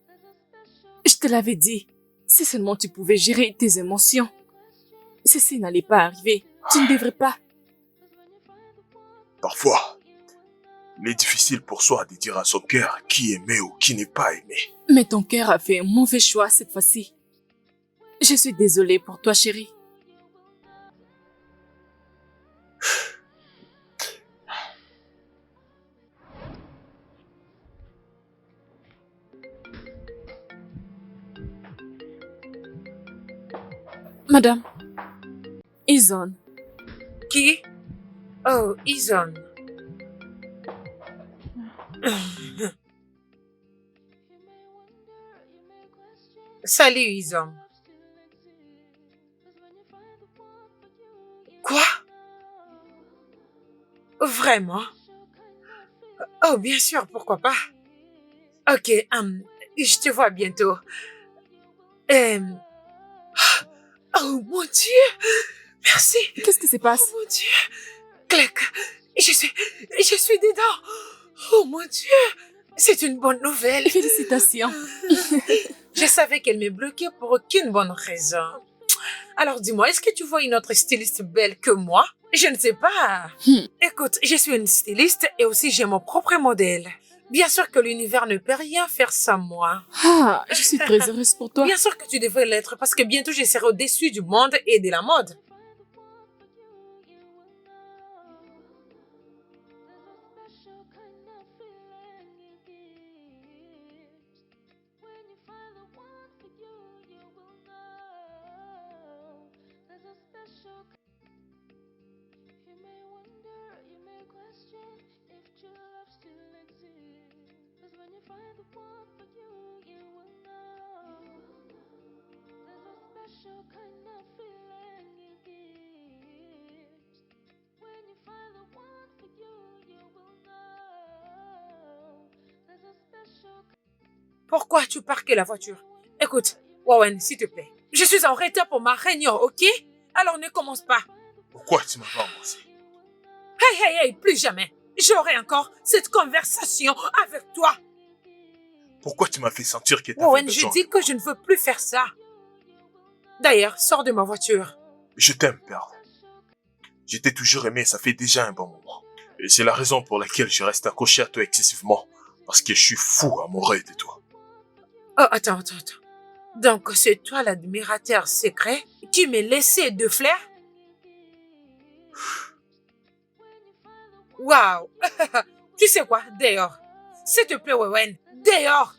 Je te l'avais dit. Si seulement tu pouvais gérer tes émotions. Ceci n'allait pas arriver. Tu ne devrais pas. Parfois, il est difficile pour soi de dire à son cœur qui aimer ou qui n'est pas aimé. Mais ton cœur a fait un mauvais choix cette fois-ci. Je suis désolée pour toi, chérie. Madame, Izon. Qui? Oh, Izon. Salut, Izon. Quoi? Vraiment? Oh, bien sûr, pourquoi pas? Ok, je te vois bientôt. Oh, mon Dieu! Merci! Qu'est-ce qui se passe? Oh, mon Dieu! Clac! Je suis dedans! Oh, mon Dieu! C'est une bonne nouvelle! Félicitations. Je savais qu'elle me bloquait pour aucune bonne raison. Alors dis-moi, est-ce que tu vois une autre styliste belle que moi? Je ne sais pas. Écoute, je suis une styliste et aussi j'ai mon propre modèle. Bien sûr que l'univers ne peut rien faire sans moi. Ah, je suis très heureuse pour toi. Bien sûr que tu devrais l'être parce que bientôt je serai au-dessus du monde et de la mode. pourquoi tu parquais la voiture? Écoute, Warren, s'il te plaît. Je suis en retard pour ma réunion, ok? Alors ne commence pas. Pourquoi tu m'as pas embrassé? Hey, plus jamais. J'aurai encore cette conversation avec toi. Pourquoi tu m'as fait sentir que t'avais Warren, besoin je dis de que moi? je ne veux plus faire ça. D'ailleurs, sors de ma voiture. Je t'aime, Pearl. Je t'ai toujours aimé, ça fait déjà un bon moment. Et c'est la raison pour laquelle je reste accroché à toi excessivement. Parce que je suis fou amoureux de toi. Oh, attends. Donc, c'est toi l'admirateur secret qui m'est laissé de flair? Waouh! Tu sais quoi? Dehors. S'il te plaît, Warren. Dehors!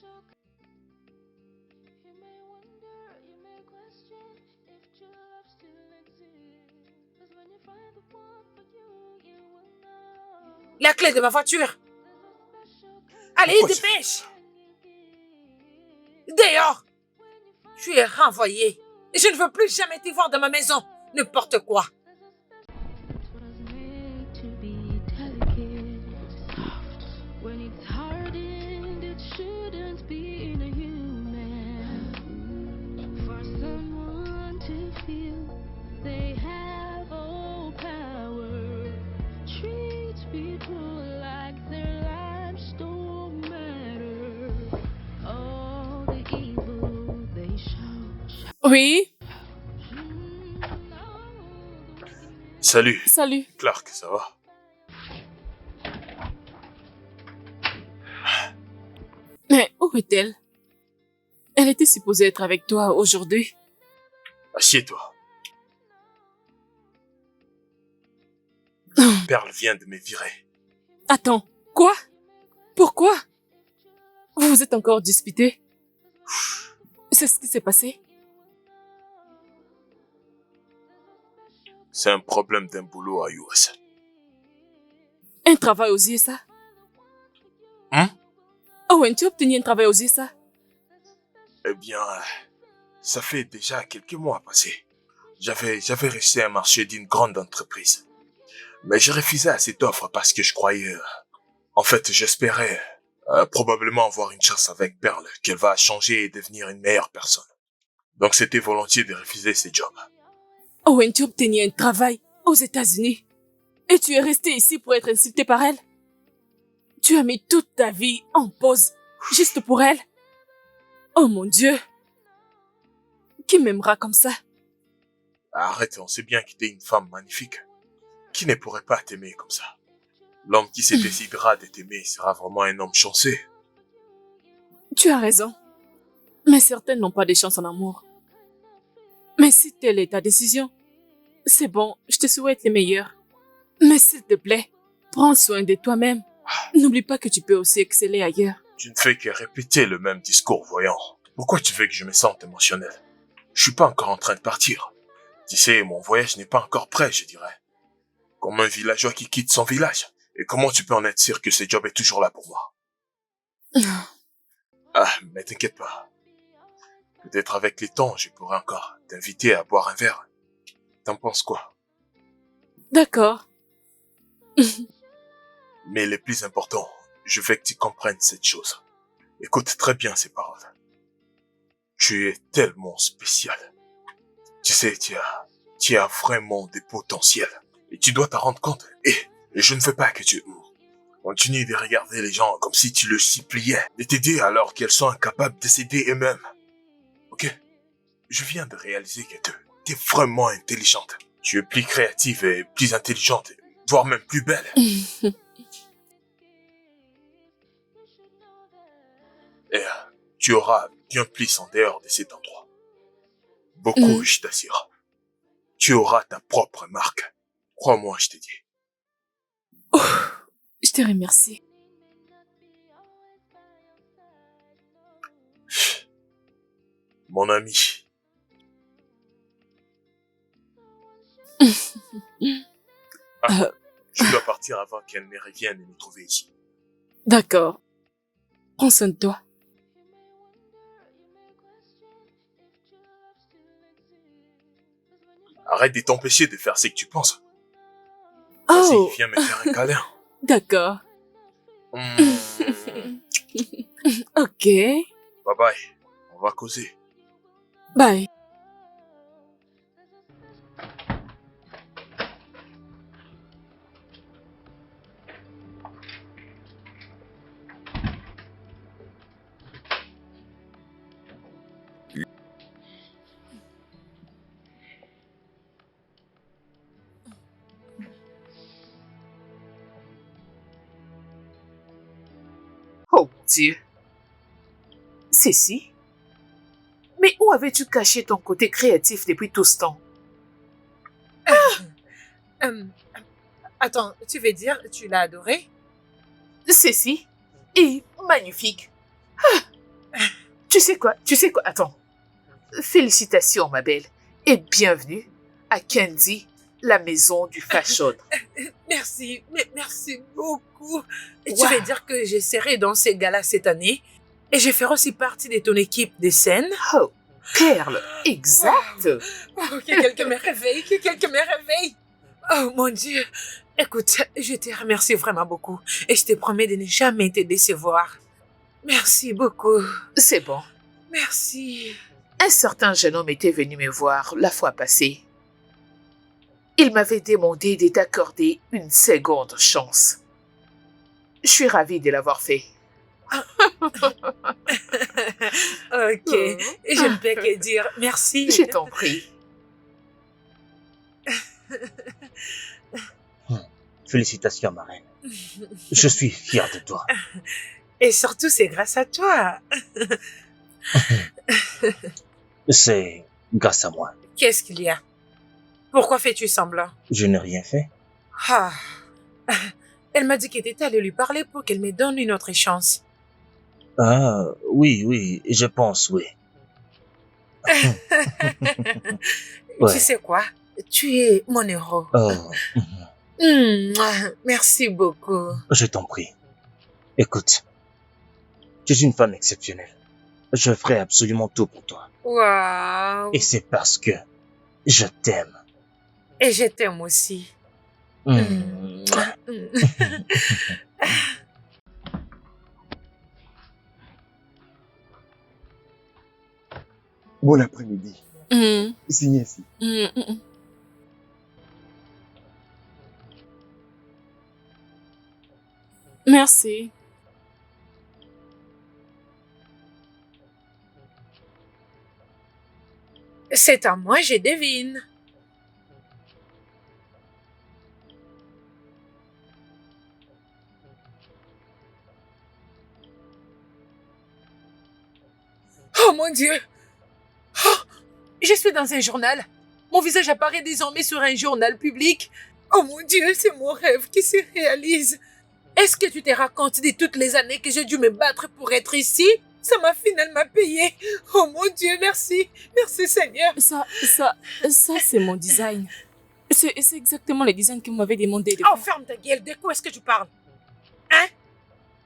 La clé de ma voiture. Allez, Pourquoi tu dépêche! Dehors! Tu es renvoyé. Et je ne veux plus jamais te voir dans ma maison. N'importe quoi. What I was made to be delicate, soft. When it's hardened, it shouldn't be inhuman. For someone to feel they have all power, treat people like their lives don't matter. All the evil they show. Oui, Salut, salut. Clark, ça va? Mais où est-elle? Elle était supposée être avec toi aujourd'hui. Assieds-toi. Pearl vient de me virer. Attends, quoi? Pourquoi? Vous vous êtes encore disputé? C'est ce qui s'est passé? C'est un problème d'un boulot à US. Un travail aux USA? Hein? Owen, tu as obtenu un travail aux USA? Eh bien, ça fait déjà quelques mois passés. J'avais reçu un marché d'une grande entreprise. Mais j'ai refusé à cette offre parce que je croyais... en fait, j'espérais probablement avoir une chance avec Pearl, qu'elle va changer et devenir une meilleure personne. Donc c'était volontiers de refuser ce job. Owen, tu as obtenu un travail aux États-Unis. Et tu es resté ici pour être insulté par elle? Tu as mis toute ta vie en pause, juste pour elle? Oh mon Dieu! Qui m'aimera comme ça? Arrête, on sait bien que t'es une femme magnifique. Qui ne pourrait pas t'aimer comme ça? L'homme qui se décidera de t'aimer sera vraiment un homme chanceux. Tu as raison. Mais certaines n'ont pas de chance en amour. Mais si telle est ta décision, c'est bon, je te souhaite le meilleur. Mais s'il te plaît, prends soin de toi-même. N'oublie pas que tu peux aussi exceller ailleurs. Tu ne fais que répéter le même discours, voyons. Pourquoi tu veux que je me sente émotionnel? Je suis pas encore en train de partir. Tu sais, mon voyage n'est pas encore prêt, je dirais. Comme un villageois qui quitte son village. Et comment tu peux en être sûr que ce job est toujours là pour moi? Ah, mais t'inquiète pas. Peut-être avec le temps, je pourrais encore t'inviter à boire un verre. T'en penses quoi? D'accord. Mais le plus important, je veux que tu comprennes cette chose. Écoute très bien ces paroles. Tu es tellement spécial. Tu sais, tu as vraiment des potentiels. Et tu dois t'en rendre compte. Et je ne veux pas que tu continues de regarder les gens comme si tu le suppliais de t'aider alors qu'elles sont incapables de s'aider eux-mêmes. Ok? Je viens de réaliser que tu es vraiment intelligente. Tu es plus créative et plus intelligente, voire même plus belle. Et tu auras bien plus en dehors de cet endroit. Beaucoup, je t'assure. Tu auras ta propre marque. Crois-moi, je te dis. Oh, je te remercie. Mon ami. Je dois partir avant qu'elle ne revienne et me trouver ici. D'accord. Prends soin de toi. Arrête de t'empêcher de faire ce que tu penses. Oh, Vas-y, viens me faire un câlin. d'accord. Hmm. Ok. Bye bye. On va causer. Bye. Oh mon Dieu. Cécile? Mais où avais-tu caché ton côté créatif depuis tout ce temps? Attends, tu veux dire, tu l'as adoré? Cécile est magnifique. Ah. Tu sais quoi? Attends. Félicitations, ma belle, et bienvenue à Candy, la maison du fashion. Merci, mais merci beaucoup. Et Wow. tu veux dire que j'essaierai dans ces galas cette année et je ferai aussi partie de ton équipe de scène? Oh, Perle, exact. Oh, que quelqu'un me réveille, que quelqu'un me réveille. Oh mon Dieu. Écoute, je te remercie vraiment beaucoup et je te promets de ne jamais te décevoir. Merci beaucoup. C'est bon. Merci. Un certain jeune homme était venu me voir la fois passée. Il m'avait demandé de t'accorder une seconde chance. Je suis ravie de l'avoir fait. Ok, je ne peux que dire merci. Je t'en prie. Félicitations, ma reine. Je suis fier de toi. Et surtout, c'est grâce à toi. C'est grâce à moi. Qu'est-ce qu'il y a? Pourquoi fais-tu semblant? Je n'ai rien fait. Ah. Elle m'a dit qu'elle était allée lui parler pour qu'elle me donne une autre chance. Ah, oui, je pense, oui. Ouais. Tu sais quoi? Tu es mon héros. Oh, Merci beaucoup. je t'en prie. Écoute, tu es une femme exceptionnelle. Je ferai absolument tout pour toi. Waouh. Et c'est parce que je t'aime. Et je t'aime aussi. Mm. Bon après-midi. Mm, Signez ici. mm, mm. Merci. C'est à moi, je devine. Oh mon Dieu! Oh, je suis dans un journal. Mon visage apparaît désormais sur un journal public. Oh mon Dieu, c'est mon rêve qui se réalise. Est-ce que tu te rends compte de toutes les années que j'ai dû me battre pour être ici? Ça m'a finalement payé. Oh mon Dieu, merci. Merci Seigneur. Ça, c'est mon design. C'est exactement le design que vous m'avez demandé de Oh, faire. ferme ta gueule. De quoi est-ce que tu parles? Hein?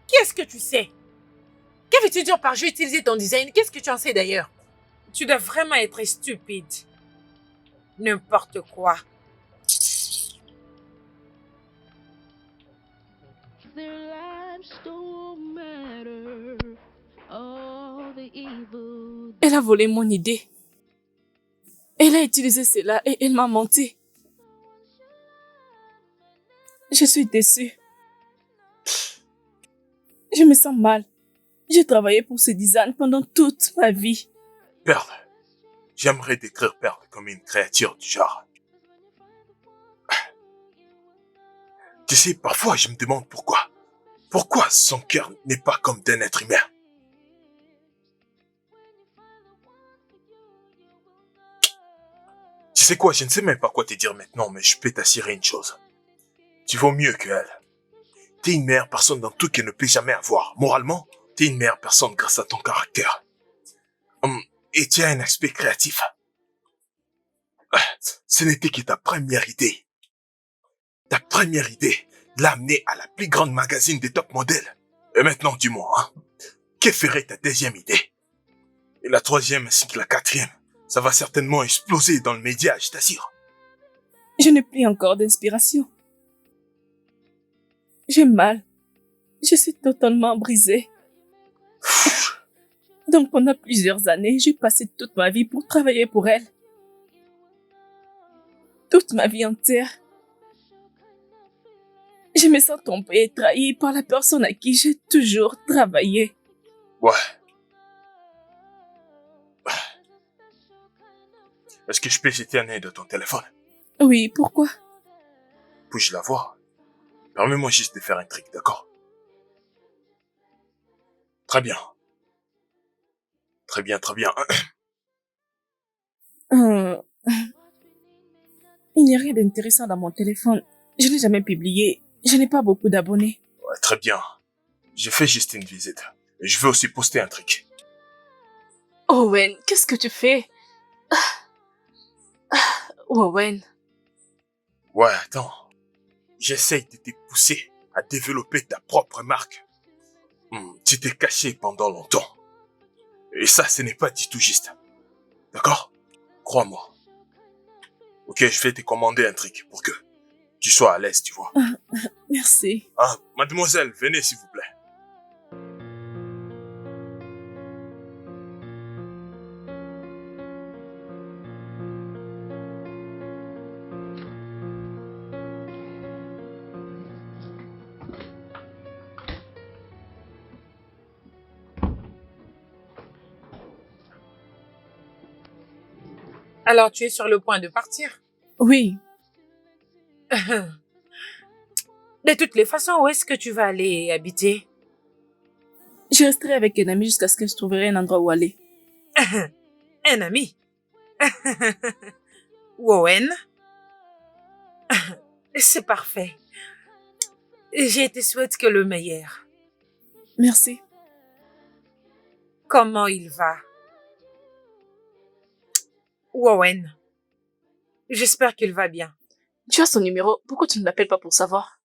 Qu'est-ce que tu sais? Que veux-tu dire par j'ai utilisé ton design? Qu'est-ce que tu en sais d'ailleurs? Tu dois vraiment être stupide. N'importe quoi. Their lives don't matter. All the evil. Elle a volé mon idée. Elle a utilisé cela et elle m'a menti. Je suis déçue. Je me sens mal. J'ai travaillé pour ce design pendant toute ma vie. Perle. J'aimerais décrire Perle comme une créature du genre. Tu sais, parfois je me demande pourquoi. Pourquoi son cœur n'est pas comme d'un être humain? Tu sais quoi, je ne sais même pas quoi te dire maintenant, mais je peux t'assurer une chose. Tu vaux mieux qu'elle. T'es une meilleure personne dans tout qu'elle ne peut jamais avoir. Moralement, t'es une meilleure personne grâce à ton caractère. Et tu as un aspect créatif. Ce n'était que ta première idée. Ta première idée l'a amené à la plus grande magazine des top modèles. Et maintenant, dis-moi, hein, que ferait ta deuxième idée? Et la troisième ainsi que la quatrième, ça va certainement exploser dans le média, je t'assure. Je n'ai plus encore d'inspiration. J'ai mal. Je suis totalement brisée. Donc pendant plusieurs années, j'ai passé toute ma vie pour travailler pour elle. Toute ma vie entière. Je me sens trompée et trahie par la personne à qui j'ai toujours travaillé. Ouais. Est-ce que je peux jeter un œil de ton téléphone? Oui, pourquoi? Puis-je la voir? Permets-moi juste de faire un truc, d'accord? Très bien. Très bien, très bien. Il n'y a rien d'intéressant dans mon téléphone. Je n'ai jamais publié. Je n'ai pas beaucoup d'abonnés. Ouais, très bien. Je fais juste une visite. Et je veux aussi poster un truc. Owen, qu'est-ce que tu fais? Owen. Ouais, attends. J'essaye de te pousser à développer ta propre marque. Tu t'es caché pendant longtemps. Et ça, ce n'est pas du tout juste. D'accord? Crois-moi. Ok, je vais te commander un truc pour que tu sois à l'aise, tu vois. Merci. Ah, mademoiselle, venez s'il vous plaît. Alors, tu es sur le point de partir? Oui, De toutes les façons, où est-ce que tu vas aller habiter? je resterai avec un ami jusqu'à ce que je trouverai un endroit où aller. Un ami? Owen? C'est parfait. Je te souhaite que le meilleur. Merci. Comment il va? Owen. J'espère qu'il va bien. Tu as son numéro. Pourquoi tu ne l'appelles pas pour savoir?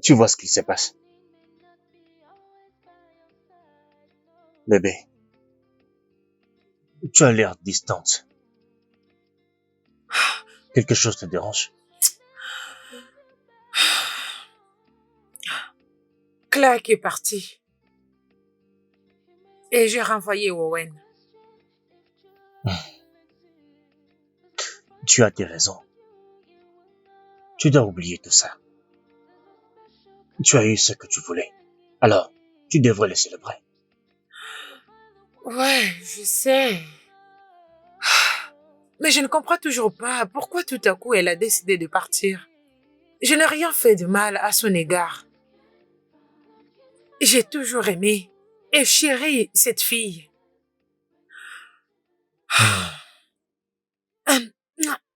Tu vois ce qui se passe. Bébé, tu as l'air distante. Quelque chose te dérange? Clark est parti. Et j'ai renvoyé Owen. Tu as tes raisons. Tu dois oublier tout ça. Tu as eu ce que tu voulais. Alors, tu devrais le célébrer. Ouais, je sais. Mais je ne comprends toujours pas pourquoi tout à coup elle a décidé de partir. Je n'ai rien fait de mal à son égard. J'ai toujours aimé et chéri cette fille.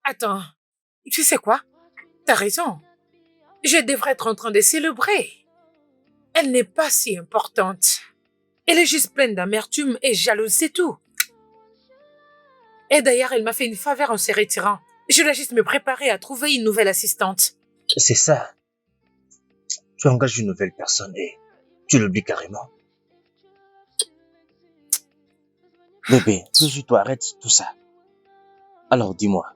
Attends, tu sais quoi? T'as raison. Je devrais être en train de célébrer. Elle n'est pas si importante. Elle est juste pleine d'amertume et jalouse, c'est tout. Et d'ailleurs, elle m'a fait une faveur en se retirant. Je dois juste me préparer à trouver une nouvelle assistante. C'est ça. Tu engages une nouvelle personne et tu l'oublies carrément. Bébé, toujours-toi, arrête tout ça. Alors dis-moi,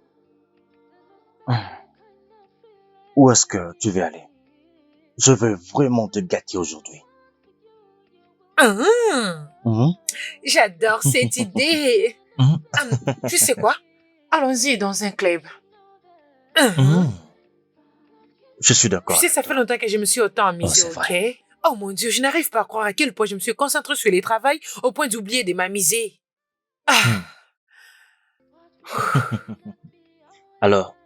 où est-ce que tu veux aller? Je veux vraiment te gâter aujourd'hui. J'adore cette idée. Tu sais quoi? Allons-y dans un club. Je suis Tu d'accord. sais, ça fait longtemps que je me suis autant amusée, c'est vrai. ok? Oh mon Dieu, je n'arrive pas à croire à quel point je me suis concentrée sur les travail au point d'oublier de m'amuser. Alors,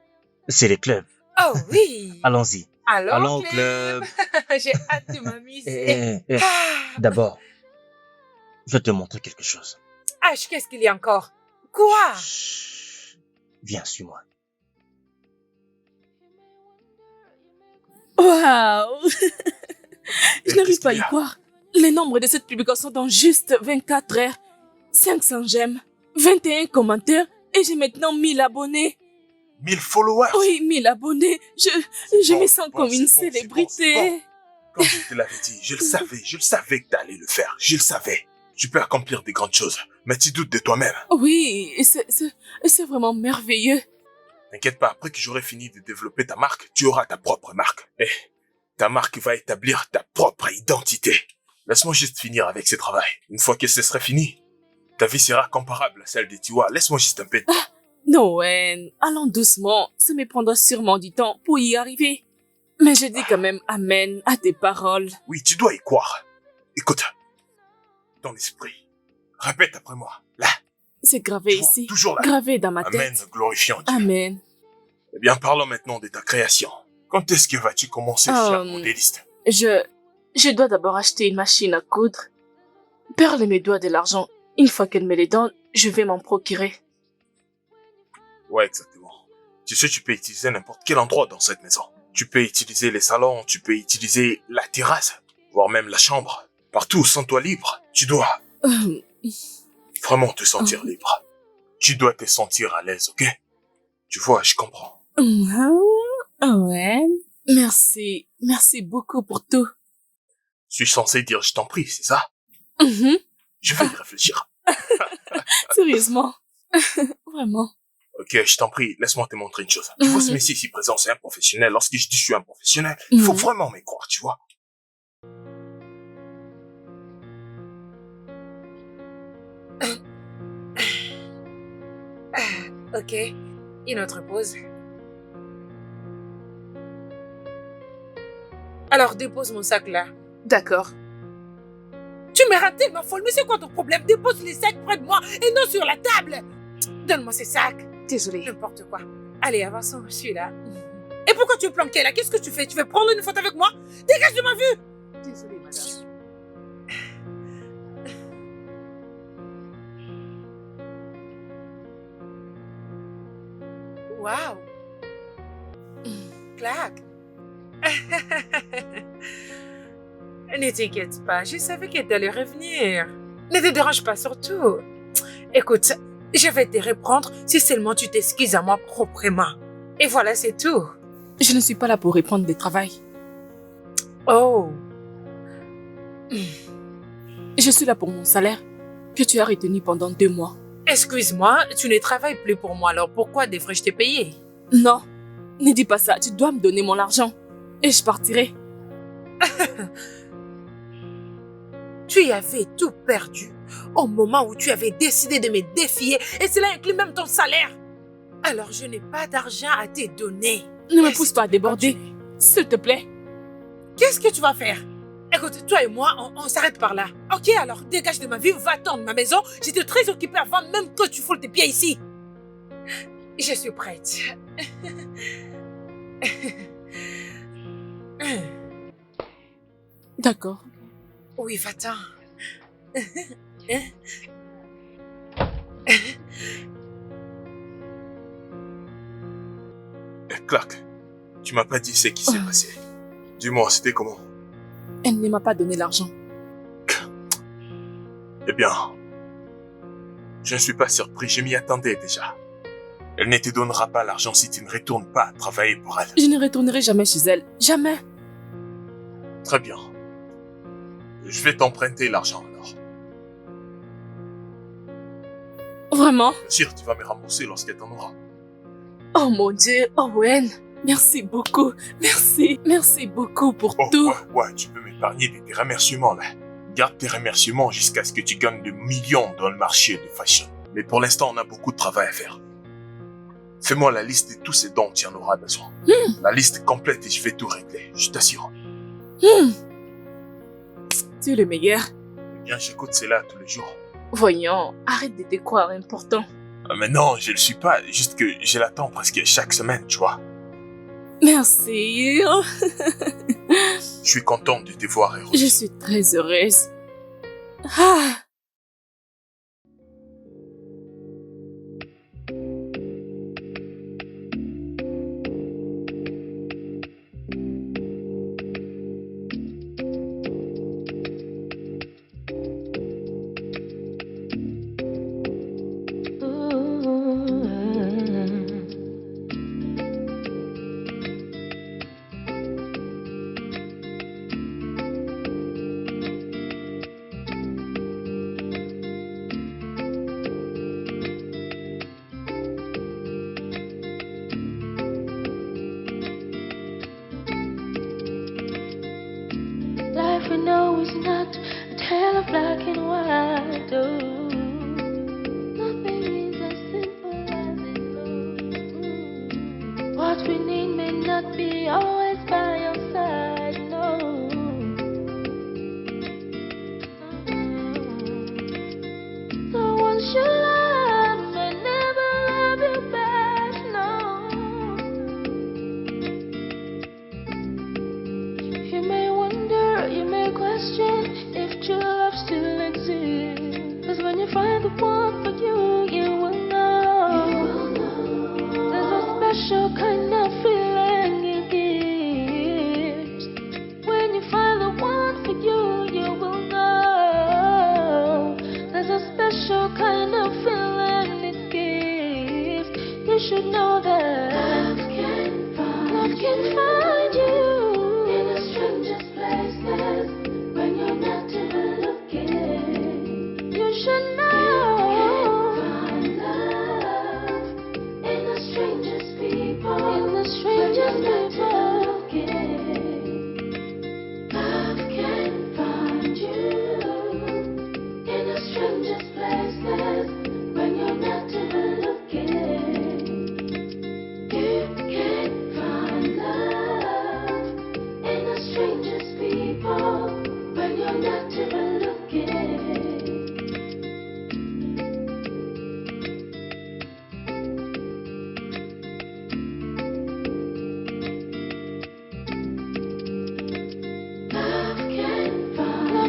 c'est les clubs. Oh oui. Allons-y. Alors, Allons au club. J'ai hâte de m'amuser. D'abord, je vais te montrer quelque chose. Qu'est-ce qu'il y a encore? Quoi? Chut. Viens, suis-moi. Waouh! Je n'arrive qu'est-ce pas à qu'il y y a? croire. Les nombres de cette publication dans juste 24 heures. 500 j'aime, 21 commentaires et j'ai maintenant 1000 abonnés. 1000 followers. Oui, 1000 abonnés. Je Bon, me sens bon, comme une c'est bon, célébrité. c'est bon. Comme je te l'avais dit, je le savais que tu allais le faire. Je le savais. Tu peux accomplir des grandes choses. Mais tu doutes de toi-même. Oui, c'est vraiment merveilleux. T'inquiète pas, après que j'aurai fini de développer ta marque, tu auras ta propre marque. Et ta marque va établir ta propre identité. Laisse-moi juste finir avec ce travail. Une fois que ce sera fini, ta vie sera comparable à celle de Tiwa. Laisse-moi juste un peu de temps. Noël, allons doucement. Ça me prendra sûrement du temps pour y arriver. Mais je dis quand même amen à tes paroles. Oui, tu dois y croire. Écoute, ton esprit, répète après moi. Là, C'est gravé tu vois, ici, toujours là. gravé dans ma Amen, tête. glorifiant Dieu. Amen. Eh bien, parlons maintenant de ta création. Quand est-ce que vas-tu commencer, cher modéliste? Je dois d'abord acheter une machine à coudre. Perle me doit de l'argent. Une fois qu'elle me les donne, je vais m'en procurer. Ouais, exactement. Tu sais, tu peux utiliser n'importe quel endroit dans cette maison. Tu peux utiliser les salons, tu peux utiliser la terrasse, voire même la chambre. Partout, sens-toi libre. Tu dois vraiment te sentir libre. Tu dois te sentir à l'aise, ok? Tu vois, je comprends. Ouais. Merci. Merci beaucoup pour tout. Je suis censé dire je t'en prie, c'est ça? Je vais y réfléchir. Sérieusement. Vraiment. Ok, je t'en prie, laisse-moi te montrer une chose. Tu vois, ce messier ici présent, c'est un professionnel. Lorsque je dis je suis un professionnel, il faut vraiment me croire, tu vois. Ok, une autre pause. Alors dépose mon sac là. D'accord. Tu me rends tellement folle, mais c'est quoi ton problème? Dépose les sacs près de moi et non sur la table. Donne-moi ces sacs. Désolée. N'importe quoi. Allez, avançons, je suis là. Et pourquoi tu es planqué là? Qu'est-ce que tu fais? Tu veux prendre une photo avec moi? Dégage de ma vue! Désolée, madame. Waouh! Claque! Ne t'inquiète pas, je savais qu'elle allait revenir. Ne te dérange pas surtout. Écoute, je vais te reprendre si seulement tu t'excuses à moi proprement. Et voilà, c'est tout. Je ne suis pas là pour répondre des travail. Oh! Je suis là pour mon salaire que tu as retenu pendant 2 mois. Excuse-moi, tu ne travailles plus pour moi, alors pourquoi devrais-je te payer? Non, ne dis pas ça. Tu dois me donner mon argent. Et je partirai. Tu avais tout perdu au moment où tu avais décidé de me défier et cela inclut même ton salaire. Alors je n'ai pas d'argent à te donner. Ne me Et pousse si pas à tu peux déborder. continuer, S'il te plaît. qu'est-ce que tu vas faire? Écoute, toi et moi, on s'arrête par là. Ok, alors dégage de ma vie, va-t'en de ma maison. J'étais très occupée avant même que tu foules tes pieds ici. Je suis prête. D'accord. Oui, va-t'en. Clark, tu m'as pas dit ce qui s'est passé. Dis-moi, c'était comment? Elle ne m'a pas donné l'argent. Eh bien, je ne suis pas surpris, je m'y attendais déjà. Elle ne te donnera pas l'argent si tu ne retournes pas travailler pour elle. Je ne retournerai jamais chez elle. Jamais. Très bien. Je vais t'emprunter l'argent alors. Vraiment. Bien sûr, tu vas me rembourser lorsqu'elle t'en aura. Oh mon Dieu, Owen. Merci beaucoup. Merci. Merci beaucoup pour Oh, tout. ouais, tu peux m'épargner de tes remerciements là. Garde tes remerciements jusqu'à ce que tu gagnes de millions dans le marché de fashion. Mais pour l'instant, on a beaucoup de travail à faire. Fais-moi la liste de tous ces dont tu en auras besoin. La liste complète et je vais tout régler, je t'assure. Tu es le meilleur. Eh bien, j'écoute cela tous les jours. Voyons, arrête de te croire important. Mais non, je le suis pas, juste que je l'attends presque chaque semaine, tu vois. Merci. Je suis contente de te voir heureuse. Je suis très heureuse. Ah. is not a tale of black and white. Oh, nothing is as simple as it looks. What we need may not be always by your side. No. So once you love may never love you back. No. You may wonder, you may question if true love still exists. 'Cause when you find the one for you, you will know. There's a special kind of feeling it gives. When you find the one for you, you will know. There's a special kind of feeling it gives. You should know that love can find you in the strangest places when you're not even looking. You should know find love in the strangest people. In the strangest people. Love can find you in the strangest places when you're not even looking. You can find love in the strangest people when you're not even looking. Love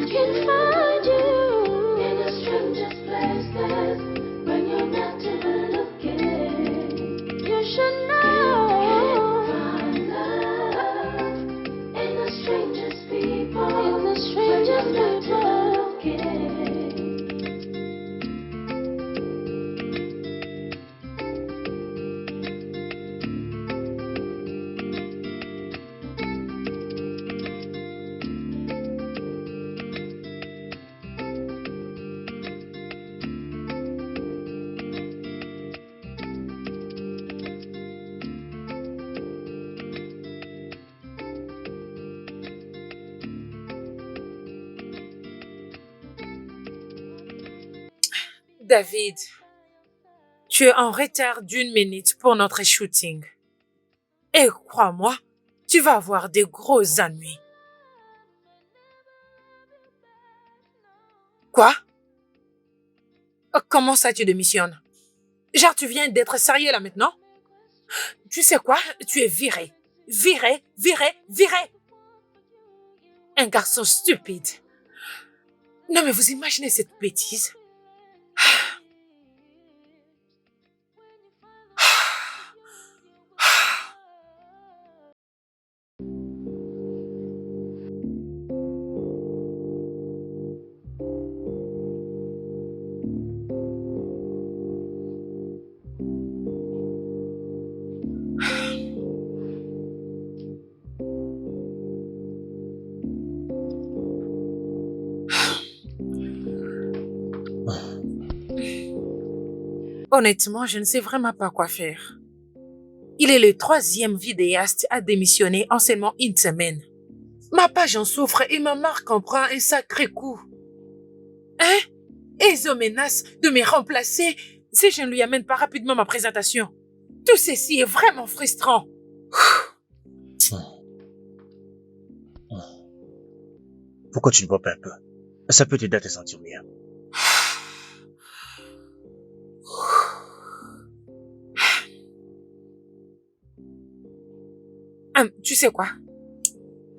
can find you in the strangest places when you're not even looking. You should know find love in the strangest people. In the strangest people. David, tu es en retard d'1 minute pour notre shooting. Et crois-moi, tu vas avoir des gros ennuis. Quoi? Comment ça tu démissionnes? Genre tu viens d'être sérieux là maintenant? Tu sais quoi? Tu es viré. Viré, viré, viré. Un garçon stupide. Non mais vous imaginez cette bêtise? Honnêtement, je ne sais vraiment pas quoi faire. Il est le 3e vidéaste à démissionner en seulement 1 semaine. Ma page en souffre et ma marque en prend un sacré coup. Hein? Et ils menacent de me remplacer si je ne lui amène pas rapidement ma présentation. Tout ceci est vraiment frustrant. Pourquoi tu ne bois pas un peu? Ça peut t'aider à te sentir mieux. Tu sais quoi?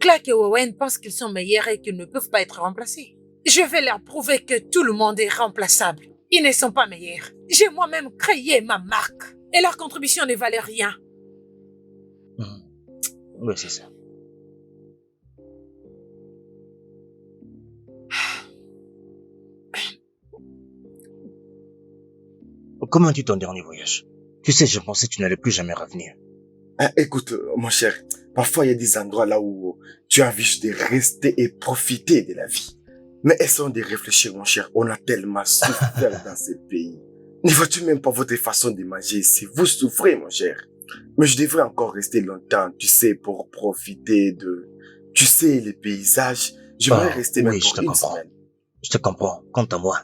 Clark et Owen pensent qu'ils sont meilleurs et qu'ils ne peuvent pas être remplacés. Je vais leur prouver que tout le monde est remplaçable. Ils ne sont pas meilleurs. J'ai moi-même créé ma marque et leur contribution ne valait rien. Oui, c'est ça. Comment tu ton dernier voyage? Tu sais, je pensais que tu n'allais plus jamais revenir. Écoute, mon cher, parfois il y a des endroits là où tu as envie juste de rester et profiter de la vie. Mais essayons de réfléchir, mon cher. On a tellement souffert dans ce pays. Ne vois-tu même pas votre façon de manger ici? Vous souffrez, mon cher. Mais je devrais encore rester longtemps, tu sais, pour profiter de, tu sais, les paysages. J'aimerais rester même oui, je pour te une comprends. semaine. Je te comprends. Quant à moi,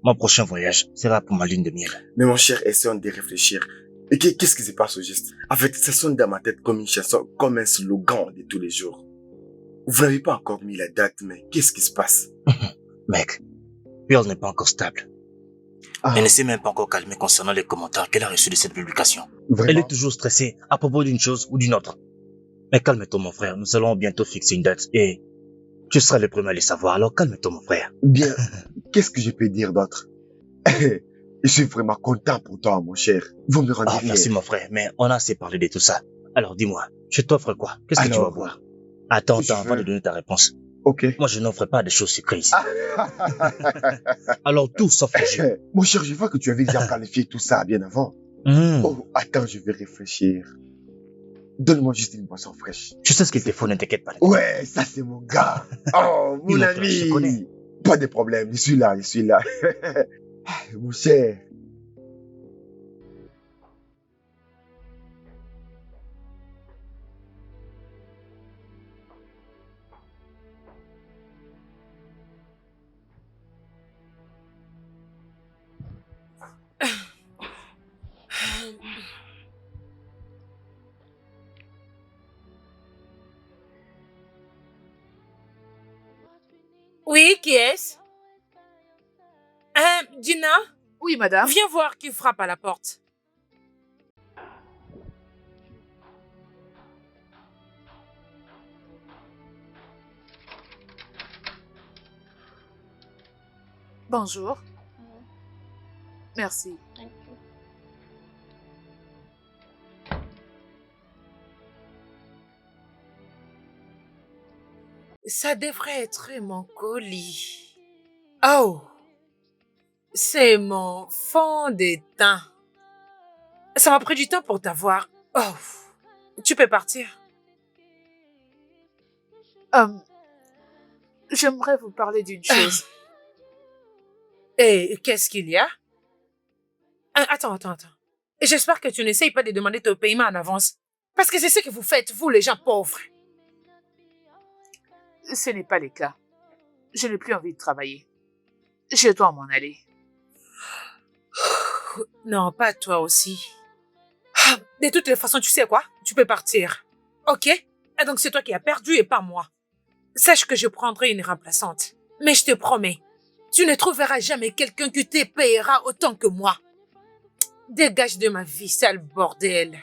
mon prochain voyage sera pour ma lune de miel. Mais mon cher, essayons de réfléchir. Et qu'est-ce qui se passe au juste? En fait, ça sonne dans ma tête comme une chanson, comme un slogan de tous les jours. Vous n'avez pas encore mis la date, mais qu'est-ce qui se passe? Mec, Pearl n'est pas encore stable. Ah, Elle ne s'est même pas encore calmée concernant les commentaires qu'elle a reçus de cette publication. Elle vraiment? est toujours stressée à propos d'une chose ou d'une autre. Mais calme-toi mon frère, nous allons bientôt fixer une date et tu seras le premier à le savoir, alors calme-toi mon frère. Bien, qu'est-ce que je peux dire d'autre? Je suis vraiment content pour toi, mon cher. Vous me rendez Ah, fier. merci mon frère, mais on a assez parlé de tout ça. Alors dis-moi, je t'offre quoi? Qu'est-ce que tu vas Alors, boire? Attends, je avant veux- de donner ta réponse. Ok. Moi, je n'offre pas de choses sucrées ici. Alors tout sauf le jus. Mon cher, je vois que tu avais déjà planifié tout ça bien avant. Mmh. Oh, attends, je vais réfléchir. Donne-moi juste une boisson fraîche. Tu sais ce qu'il te faut, ne t'inquiète pas. Ouais, ça c'est mon gars. Oh, mon Dis-moi, frère, je te ami. connais. Pas de problème, je suis là, je suis là. Mon cher. Oui, qui est-ce? Dina, Oui, madame. viens voir qui frappe à la porte. Bonjour. Merci. Ça devrait être mon colis. Oh, c'est mon fond de teint. Ça m'a pris du temps pour t'avoir. Oh, tu peux partir. J'aimerais vous parler d'une chose. Et qu'est-ce qu'il y a? Attends. J'espère que tu n'essayes pas de demander ton paiement en avance. Parce que c'est ce que vous faites, vous les gens pauvres. Ce n'est pas le cas. Je n'ai plus envie de travailler. Je dois m'en aller. Non, pas toi aussi. De toutes les façons, tu sais quoi? Tu peux partir. Ok? Et donc c'est toi qui as perdu et pas moi. Sache que je prendrai une remplaçante. Mais je te promets, tu ne trouveras jamais quelqu'un qui te payera autant que moi. Dégage de ma vie, sale bordel.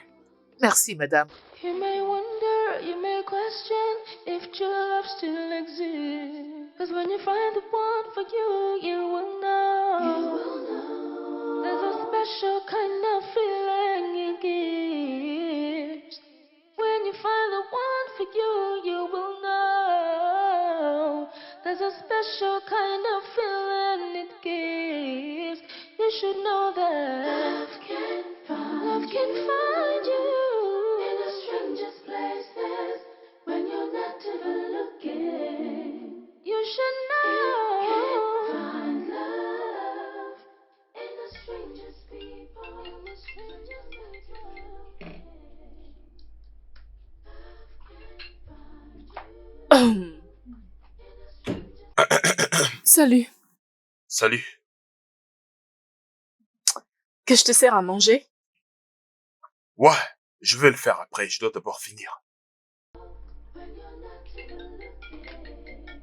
Merci, madame. You may wonder, you may question if true love still exists. 'Cause when you find the one for you, you will know. You will know. There's a special kind of feeling it gives. When you find the one for you, you will know. There's a special kind of feeling it gives. You should know that love can find you in the strangest places when you're not even looking. You should know you can find love in the strangest people, in the strangest people. Salut. Salut. Que je te sers à manger? Ouais, je vais le faire après, je dois d'abord finir. When you're not even looking.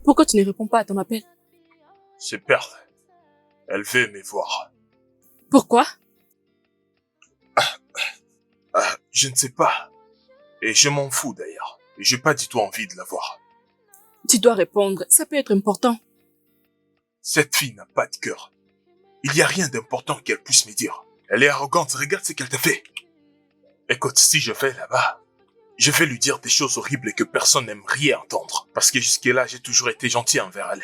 Pourquoi tu ne réponds pas à ton appel? C'est Pearl. Elle veut me voir. Pourquoi? Je ne sais pas. Et je m'en fous d'ailleurs. Et j'ai pas du tout envie de la voir. Tu dois répondre, ça peut être important. Cette fille n'a pas de cœur. Il n'y a rien d'important qu'elle puisse me dire. Elle est arrogante, regarde ce qu'elle t'a fait. Écoute, si je vais là-bas, je vais lui dire des choses horribles que personne n'aimerait entendre. Parce que jusque-là, j'ai toujours été gentil envers elle.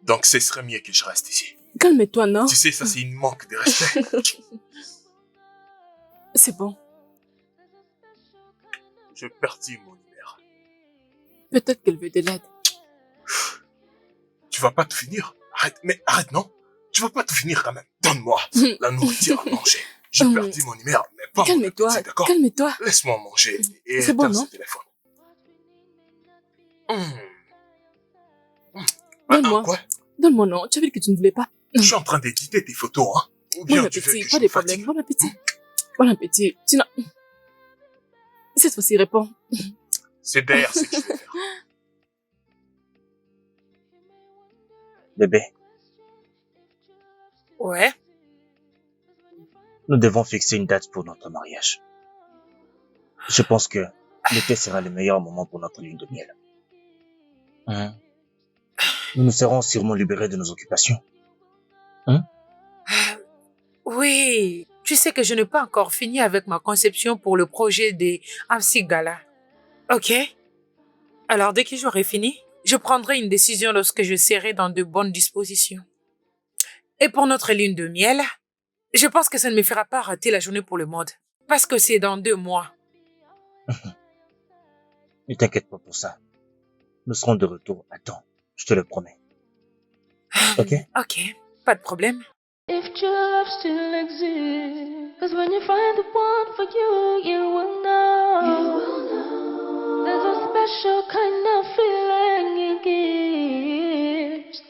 Donc ce serait mieux que je reste ici. Calme-toi, non? Tu sais, ça c'est une manque de respect. C'est bon. Je perdis mon numéro. Peut-être qu'elle veut de l'aide. Tu vas pas tout finir? Arrête, mais arrête, non? Tu vas pas tout finir quand même. Donne-moi la nourriture à manger. J'ai perdu mon numéro, mais pas mon Calme-toi, appétit, d'accord? calme-toi. Laisse-moi manger et C'est bon, éteins non? ce téléphone. Hum. Donne-moi. Quoi? Donne-moi, non. Tu as vu que tu ne voulais pas. Je suis en train d'éditer tes photos, hein? Ou bien Bon tu veux appétit, que pas je de me problème. fatigue? Bon appétit. Bon appétit. Tu n'as... Cette fois-ci, réponds. C'est d'ailleurs ce que je vais faire. Bébé, Ouais. nous devons fixer une date pour notre mariage. Je pense que l'été sera le meilleur moment pour notre lune de miel. Nous nous serons sûrement libérés de nos occupations. Oui, tu sais que je n'ai pas encore fini avec ma conception pour le projet des Amsi Gala. Ok? Alors, dès que j'aurai fini, je prendrai une décision lorsque je serai dans de bonnes dispositions. Et pour notre lune de miel, je pense que ça ne me fera pas rater la journée pour le mode. Parce que c'est dans 2 mois. Ne t'inquiète pas pour ça. Nous serons de retour à temps. Je te le promets. Ok? Ok, pas de problème. If true love still exists, 'cause when you find the one for you, you will know. There's a special kind of feeling it gives.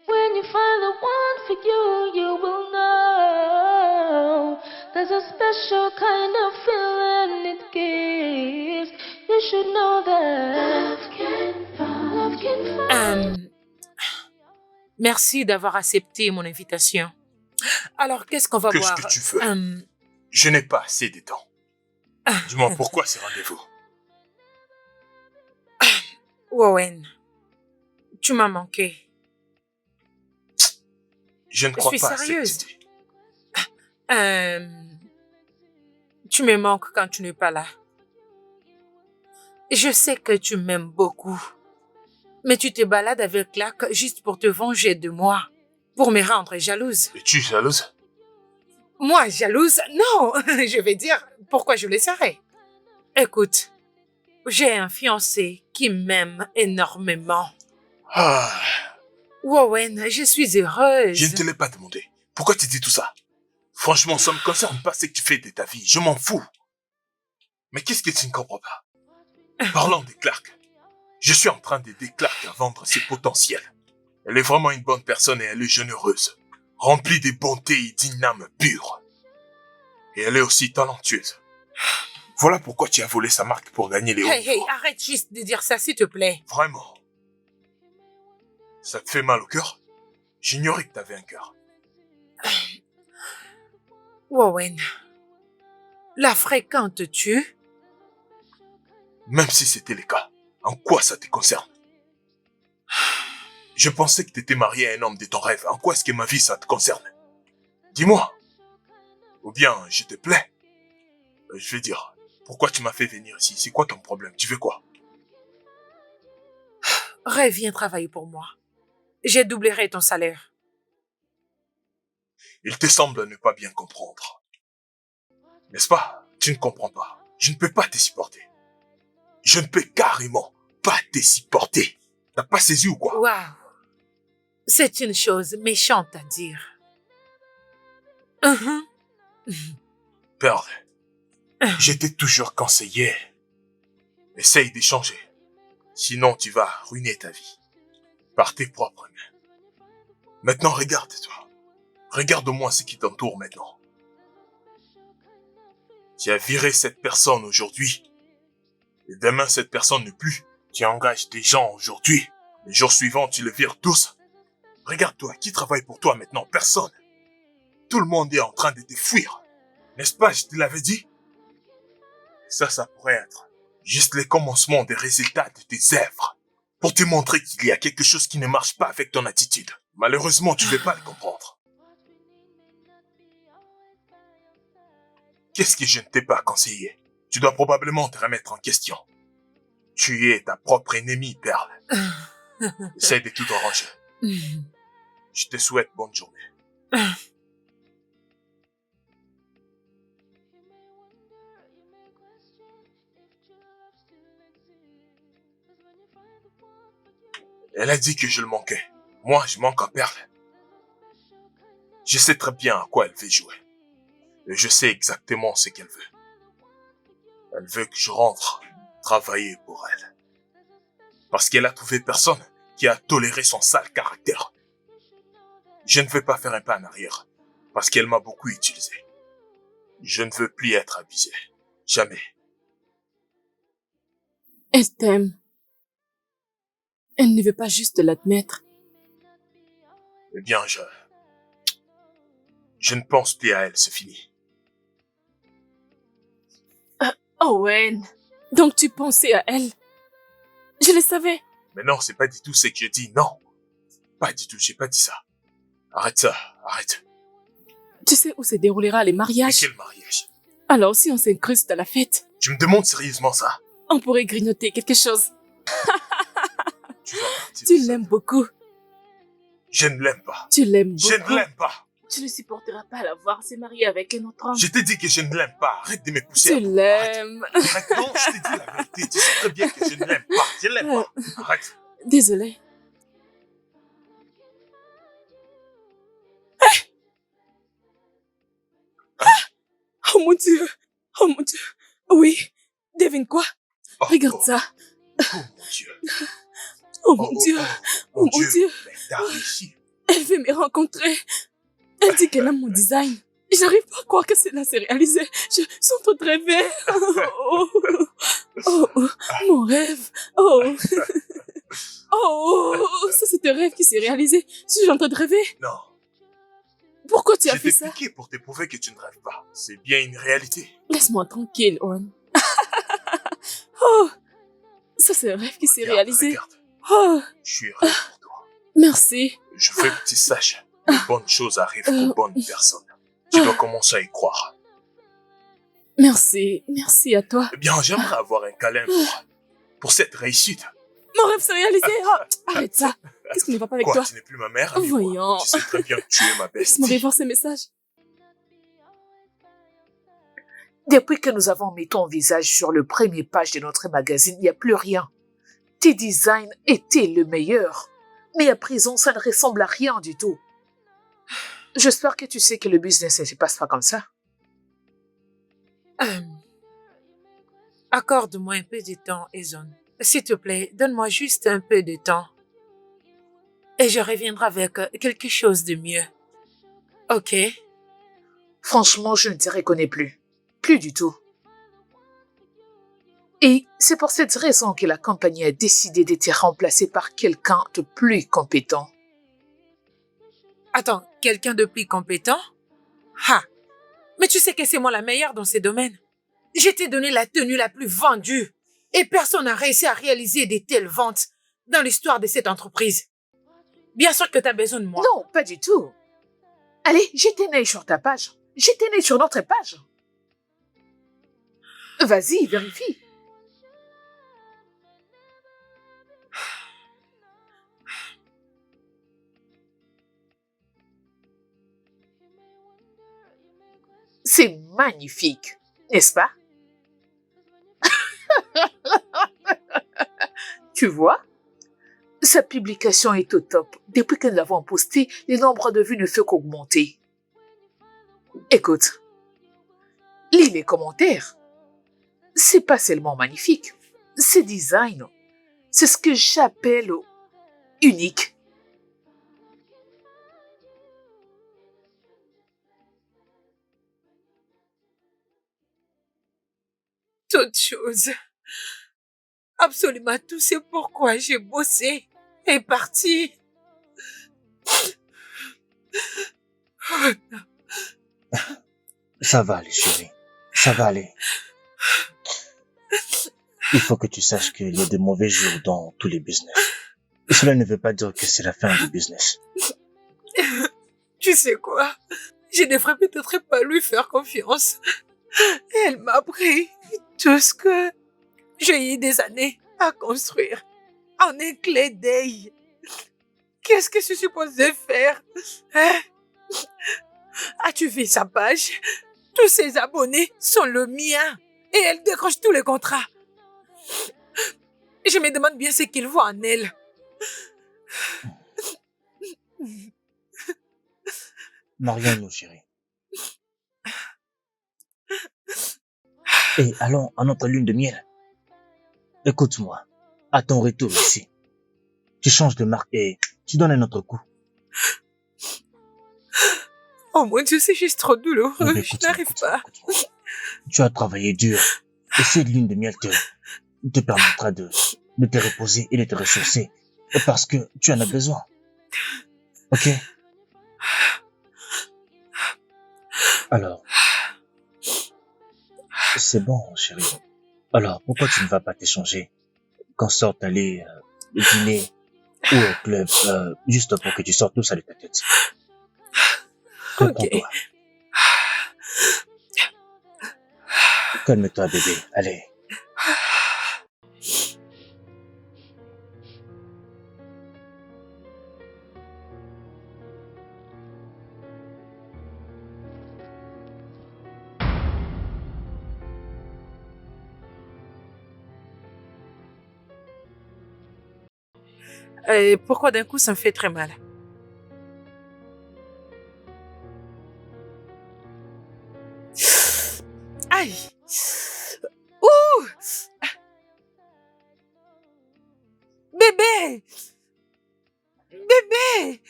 When you find the one for you, you will know. There's a special kind of feeling it gives. You should know that love can find. Merci d'avoir accepté mon invitation. Alors, qu'est-ce qu'on va Qu'est-ce boire? que tu veux? Je n'ai pas assez de temps. Dis-moi pourquoi ce rendez-vous? Wowen, tu m'as manqué. Je ne Je crois suis pas à sérieuse. cette idée. Tu me manques quand tu n'es pas là. Je sais que tu m'aimes beaucoup. Mais tu te balades avec Clark juste pour te venger de moi. Pour me rendre jalouse. Es-tu jalouse? Moi, jalouse? Non, je vais dire pourquoi je le serais. Écoute, j'ai un fiancé qui m'aime énormément. Ah, Wowen, je suis heureuse. je ne te l'ai pas demandé. Pourquoi tu dis tout ça? Franchement, ça ne me concerne pas ce que tu fais de ta vie. Je m'en fous. Mais qu'est-ce que tu ne comprends pas? Parlons de Clark. Je suis en train d'aider Clark à vendre ses potentiels. Elle est vraiment une bonne personne et elle est généreuse, remplie de bonté et d'une âme pure. Et elle est aussi talentueuse. Voilà pourquoi tu as volé sa marque pour gagner les hauts Hey, niveaux. arrête juste de dire ça, s'il te plaît. Vraiment. Ça te fait mal au cœur? J'ignorais que t'avais un cœur. Wowen, la fréquentes-tu? Même si c'était le cas, en quoi ça te concerne? Je pensais que t'étais marié à un homme de ton rêve. En quoi est-ce que ma vie, ça te concerne? Dis-moi. Ou bien, je te plais. Je vais dire, pourquoi tu m'as fait venir ici? C'est quoi ton problème? Tu veux quoi? Reviens travailler pour moi. Je doublerai ton salaire. Il te semble ne pas bien comprendre. N'est-ce pas? Tu ne comprends pas. Je ne peux pas te supporter. Je ne peux carrément pas te supporter. T'as pas saisi ou quoi? Waouh! C'est une chose méchante à dire. Pearl, je t'ai toujours conseillé. Essaye d'échanger. Sinon, tu vas ruiner ta vie. Par tes propres mains. Maintenant, regarde-toi. Regarde-moi ce qui t'entoure maintenant. Tu as viré cette personne aujourd'hui. Et demain, cette personne n'est plus. Tu engages des gens aujourd'hui. Les jours suivants, tu les vires tous. Regarde-toi, qui travaille pour toi maintenant? Personne. Tout le monde est en train de te fuir. N'est-ce pas, je te l'avais dit? Ça pourrait être juste le commencement des résultats de tes œuvres. Pour te montrer qu'il y a quelque chose qui ne marche pas avec ton attitude. Malheureusement, tu ne veux pas le comprendre. Qu'est-ce que je ne t'ai pas conseillé? Tu dois probablement te remettre en question. Tu es ta propre ennemie, Pearl. Essaye de tout arranger. Je te souhaite bonne journée. Elle a dit que je le manquais. Moi, je manque à Pearl. Je sais très bien à quoi elle veut jouer. Et je sais exactement ce qu'elle veut. Elle veut que je rentre travailler pour elle. Parce qu'elle a trouvé personne qui a toléré son sale caractère. Je ne veux pas faire un pas en arrière. Parce qu'elle m'a beaucoup utilisé. Je ne veux plus être abusé. Jamais. Elle t'aime. Elle ne veut pas juste l'admettre. Eh bien, je ne pense plus à elle, c'est fini. Owen, donc tu pensais à elle. Je le savais. Mais non, c'est pas du tout ce que je dis, non. Pas du tout, j'ai pas dit ça. Arrête ça, arrête. Tu sais où se déroulera les Mais mariages? quel mariage? Alors si on s'incruste à la fête, Tu me demandes sérieusement ça? on pourrait grignoter quelque chose. Tu vas partir. Tu l'aimes beaucoup. Je ne l'aime pas. Tu l'aimes beaucoup. Je ne l'aime pas. Tu ne supporteras pas la voir se marier avec un autre homme. Je t'ai dit que je ne l'aime pas. Arrête de me pousser. Tu à bout. l'aimes. Arrête. Non, je t'ai dit la vérité. Tu sais très bien que je ne l'aime pas. Je ne l'aime pas. Arrête. Désolée. Oh mon Dieu. Oh mon Dieu. Oui. Devine quoi? Oh, Regarde oh, ça. Oh mon Dieu. Oh mon Dieu. Oh mon Dieu. Mais t'as réussi. Elle veut me rencontrer. Elle dit qu'elle aime mon design. J'arrive pas à croire que cela s'est réalisé. Je suis en train de rêver. Oh, oh, oh, mon rêve. Oh. Oh, ça c'est un rêve qui s'est réalisé. Je suis en train de rêver. Non. Pourquoi tu as Je fait t'ai ça? piqué pour te prouver que tu ne rêves pas. C'est bien une réalité. Laisse-moi tranquille, Owen. Oh, ça c'est un rêve qui s'est Regarde, réalisé. regarde. Oh, Je suis heureux pour toi. merci. Je veux que tu saches que de bonnes choses arrivent aux bonnes personnes. Tu dois commencer à y croire. Merci. Merci à toi. Eh bien, j'aimerais avoir un câlin pour cette réussite. Mon rêve s'est réalisé. Oh, arrête ça. Qu'est-ce qui ne va pas avec Quoi, toi? tu n'es plus ma mère, ami, quoi. Voyons. Tu sais très bien que tu es ma Laisse-moi bestie. revoir ces messages. Depuis que nous avons mis ton visage sur le premier page de notre magazine, il n'y a plus rien. Tes designs étaient le meilleur. Mais à présent, ça ne ressemble à rien du tout. J'espère que tu sais que le business ne se passe pas comme ça. Accorde-moi un peu de temps, Ezon. S'il te plaît, donne-moi juste un peu de temps. Et je reviendrai avec quelque chose de mieux. Ok? Franchement, je ne te reconnais plus. Plus du tout. Et c'est pour cette raison que la compagnie a décidé de te remplacer par quelqu'un de plus compétent. Attends, quelqu'un de plus compétent? Ha! Mais tu sais que c'est moi la meilleure dans ces domaines. Je t'ai donné la tenue la plus vendue. Et personne n'a réussi à réaliser de telles ventes dans l'histoire de cette entreprise. Bien sûr que tu as besoin de moi. Non, pas du tout. Allez, jette un œil sur ta page. Jette un œil sur notre page. Vas-y, vérifie. C'est magnifique, n'est-ce pas? Tu vois? Sa publication est au top. Depuis que nous l'avons postée, les nombres de vues ne fait qu'augmenter. Écoute, lis les commentaires. C'est pas seulement magnifique, c'est design. C'est ce que j'appelle unique. Toute chose. Absolument tout c'est pourquoi j'ai bossé et parti. Ça va aller, chérie. Ça va aller. Il faut que tu saches qu'il y a de mauvais jours dans tous les business. Et cela ne veut pas dire que c'est la fin du business. Tu sais quoi? Je devrais peut-être pas lui faire confiance. Elle m'a pris tout ce que j'ai eu des années à construire en un clé d'œil. Qu'est-ce que je suis supposée faire? Hein? As-tu vu sa page? Tous ses abonnés sont le mien et elle décroche tous les contrats. Je me demande bien ce qu'il voit en elle. Marions-nous, chérie. Et allons à notre lune de miel. Écoute-moi, à ton retour ici, tu changes de marque et tu donnes un autre coup. Oh mon Dieu, c'est juste trop douloureux. Bébé, Je écoute-moi, n'arrive écoute-moi, pas. écoute-moi. Tu as travaillé dur. Et cette lune de miel te permettra de te reposer et de te ressourcer. Parce que tu en as besoin. Ok? Alors, c'est bon, chérie. Alors, pourquoi tu ne vas pas t'échanger qu'on sorte aller dîner ou au club, juste pour que tu sortes tout ça de ta tête? Ok. Reprends-toi. Calme-toi, bébé. Allez. Et pourquoi d'un coup ça me fait très mal? Aïe! Ouh! Bébé! Bébé!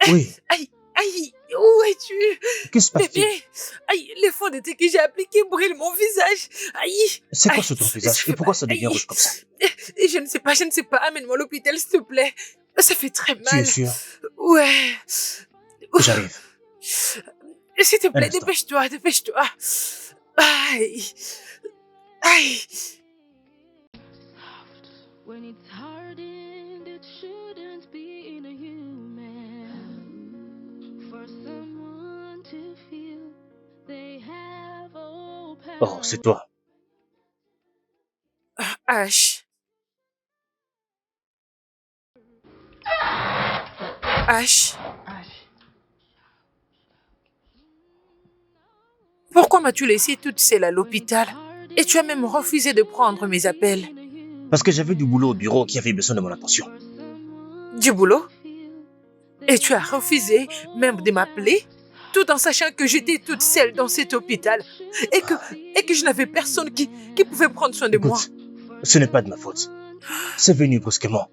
Oui, Aïe! Aïe! Où es-tu? que se passe-t-il? Bébé! Aïe! Les fonds de thé que j'ai appliqués brûlent mon visage! Aïe! C'est quoi Aïe, sur ton ça visage fait et pourquoi mal. ça devient Aïe. rouge comme ça? Je ne sais pas. Amène-moi à l'hôpital, s'il te plaît. Ça fait très Tu es mal. sûr? Ouais. J'arrive. S'il te Un plaît, instant. dépêche-toi, dépêche-toi. Aïe. Aïe. When it's hardened, it shouldn't be inhuman for someone to feel they have all Oh, power. c'est toi. H. H. Pourquoi m'as-tu laissé toute seule à l'hôpital? Et tu as même refusé de prendre mes appels. Parce que j'avais du boulot au bureau qui avait besoin de mon attention. Du boulot? Et tu as refusé même de m'appeler, tout en sachant que j'étais toute seule dans cet hôpital et que je n'avais personne qui pouvait prendre soin de moi. Écoute, ce n'est pas de ma faute. C'est venu brusquement.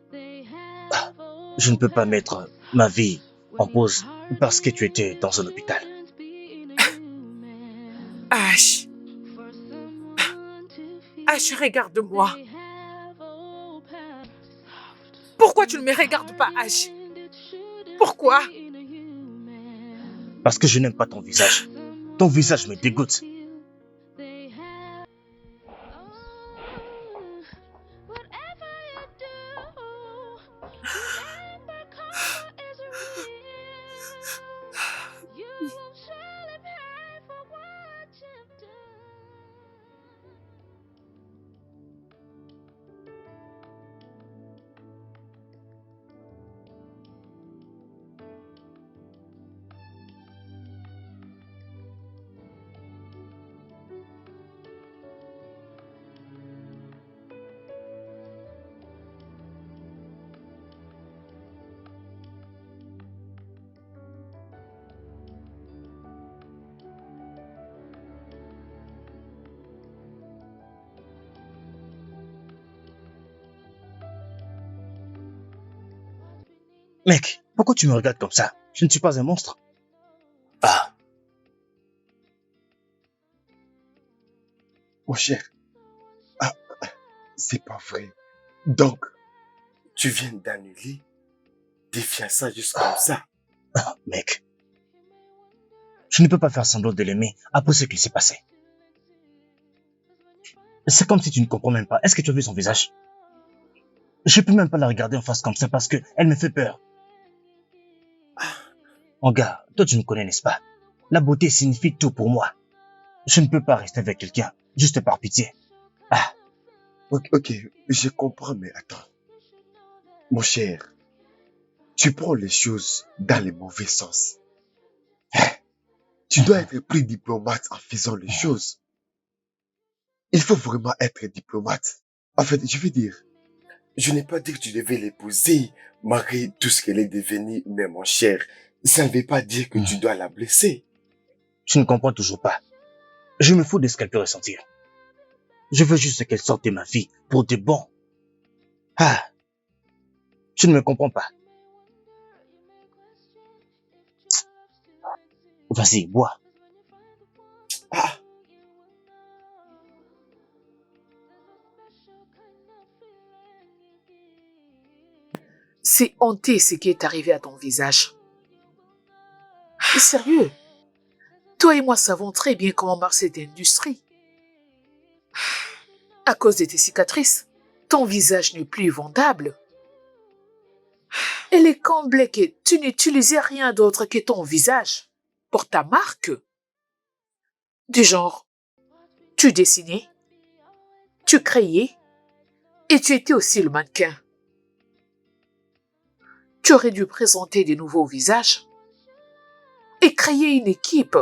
Ah, je ne peux pas mettre ma vie en pause parce que tu étais dans un hôpital. H. H, regarde-moi. Pourquoi tu ne me regardes pas, H? Pourquoi? Parce que je n'aime pas ton visage. Ton visage me dégoûte. Mec, pourquoi tu me regardes comme ça? Je ne suis pas un monstre. Ah, Mon cher. Ah, c'est pas vrai. Donc, tu viens d'annuler des fiançailles juste comme ça. mec. Je ne peux pas faire semblant de l'aimer après ce qui s'est passé. C'est comme si tu ne comprends même pas. Est-ce que tu as vu son visage? Je peux même pas la regarder en face comme ça parce que elle me fait peur. Oh gars, toi tu me connais, n'est-ce pas? La beauté signifie tout pour moi. Je ne peux pas rester avec quelqu'un juste par pitié. Ah, Ok, je comprends, mais attends. Mon cher, tu prends les choses dans le mauvais sens. Tu dois être plus diplomate en faisant les choses. Il faut vraiment être diplomate. En fait, je veux dire, je n'ai pas dit que tu devais l'épouser, malgré tout ce qu'elle est devenue, mais mon cher, ça ne veut pas dire que tu dois la blesser. tu ne comprends toujours pas. Je me fous de ce qu'elle peut ressentir. Je veux juste qu'elle sorte de ma vie pour de bon. Ah, tu ne me comprends pas. Vas-y, bois. Ah, C'est honteux ce qui est arrivé à ton visage. Sérieux, toi et moi savons très bien comment marche cette industrie. À cause de tes cicatrices, ton visage n'est plus vendable. Et les comble que tu n'utilisais rien d'autre que ton visage pour ta marque. Du genre, tu dessinais, tu créais et tu étais aussi le mannequin. Tu aurais dû présenter de nouveaux visages et créer une équipe.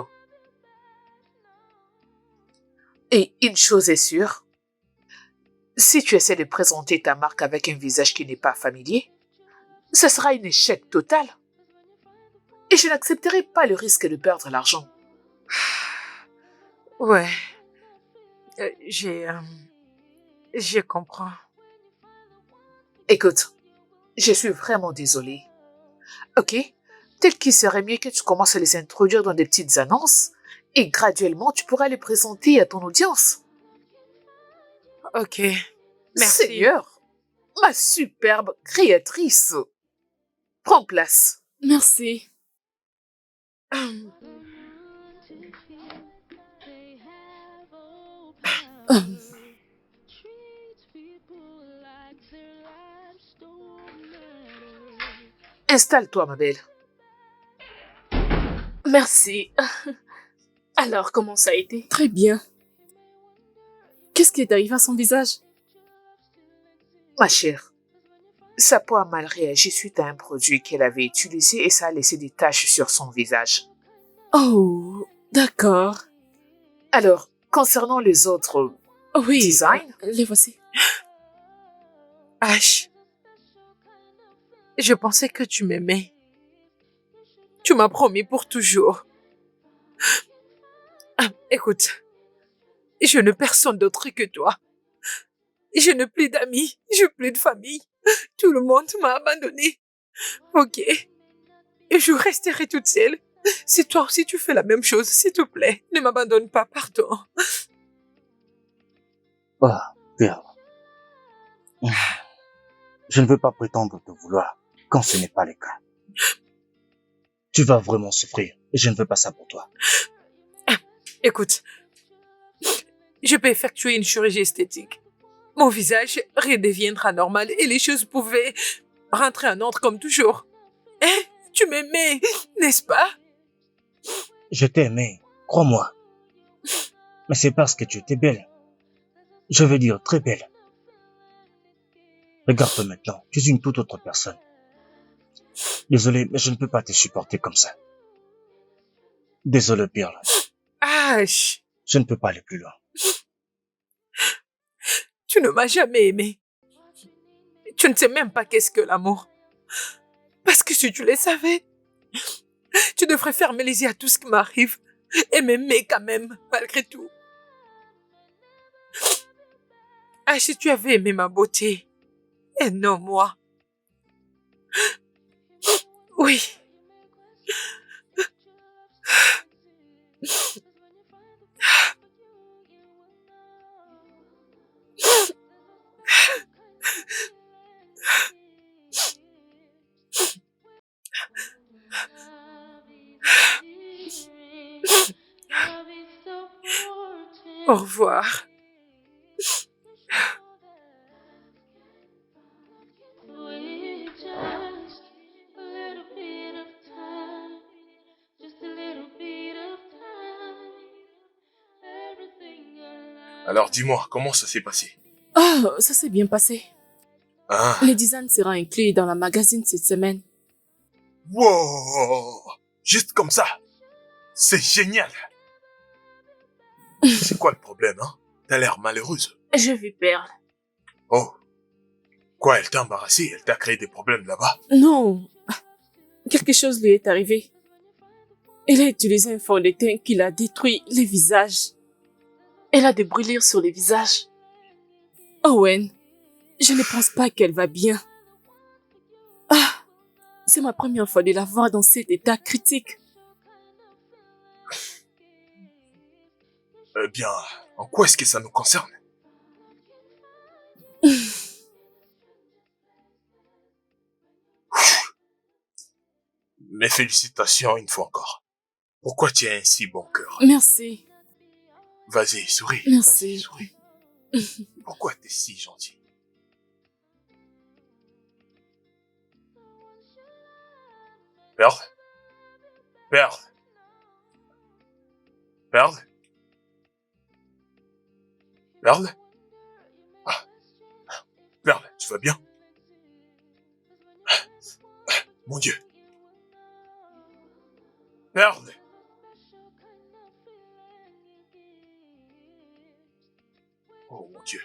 Et une chose est sûre, si tu essaies de présenter ta marque avec un visage qui n'est pas familier, ce sera un échec total. Et je n'accepterai pas le risque de perdre l'argent. Ouais. Je comprends. Écoute, je suis vraiment désolée. Ok, peut-être qu'il serait mieux que tu commences à les introduire dans des petites annonces et graduellement tu pourras les présenter à ton audience. Ok. Merci. Seigneur, ma superbe créatrice. Prends place. Merci. Installe-toi, ma belle. Merci. Alors, comment ça a été? Très bien. Qu'est-ce qui est arrivé à son visage? Ma chère, sa peau a mal réagi suite à un produit qu'elle avait utilisé et ça a laissé des taches sur son visage. Oh, d'accord. Alors, concernant les autres Oui, designs, les voici. Ash, je pensais que tu m'aimais. Tu m'as promis pour toujours. Écoute, je n'ai personne d'autre que toi. Je n'ai plus d'amis, je n'ai plus de famille. Tout le monde m'a abandonnée. Ok. Et je resterai toute seule. Si toi aussi tu fais la même chose, s'il te plaît, ne m'abandonne pas, pardon. Ah, Perle. Je ne veux pas prétendre te vouloir quand ce n'est pas le cas. Tu vas vraiment souffrir et je ne veux pas ça pour toi. Écoute, je peux effectuer une chirurgie esthétique. Mon visage redeviendra normal et les choses pouvaient rentrer en ordre comme toujours. Hein? Tu m'aimais, n'est-ce pas? Je t'ai aimé, crois-moi. Mais c'est parce que tu étais belle. Je veux dire très belle. Regarde-toi maintenant, tu es une toute autre personne. Désolé, mais je ne peux pas te supporter comme ça. Désolé, Perle. Ash, Je ne peux pas aller plus loin. tu ne m'as jamais aimé. Tu ne sais même pas qu'est-ce que l'amour. Parce que si tu le savais, tu devrais fermer les yeux à tout ce qui m'arrive et m'aimer quand même, malgré tout. Ah, si tu avais aimé ma beauté, et non moi. Oui. Au revoir. With just a little bit of time, just a little bit of time, everything alive. Alors dis-moi, comment ça s'est passé? Oh, ça s'est bien passé. Ah, Le design sera inclus dans la magazine cette semaine. wow! Juste comme ça. C'est génial. C'est quoi le problème, hein? T'as l'air malheureuse. Je vais perdre. Oh. Quoi, elle t'a embarrassé? Elle t'a créé des problèmes là-bas? Non. Quelque chose lui est arrivé. Elle a utilisé un fond de teint qui a détruit les visages. Elle a des brûlures sur les visages. Owen, je ne pense pas qu'elle va bien. Ah, c'est ma première fois de la voir dans cet état critique. Eh bien, en quoi est-ce que ça nous concerne? Mes félicitations une fois encore. Pourquoi tu as un si bon cœur? Merci. Vas-y, souris. Merci. Vas-y, souris. Pourquoi t'es si gentil? Perle? Perle? Perle? Perle? Ah. Perle, tu vas bien? Mon Dieu. Perle? Oh mon Dieu.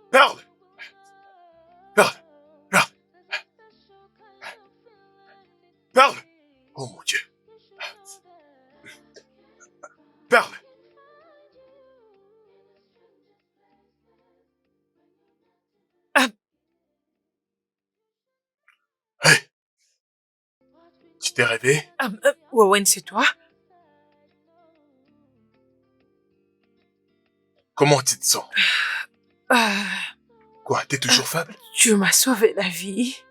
Perle! Perle! Perle! Perle! Oh mon Dieu. Perle! Hey! Tu t'es réveillé? Owen, c'est toi? Comment tu te sens? Ah, Quoi, t'es toujours faible? tu m'as sauvé la vie.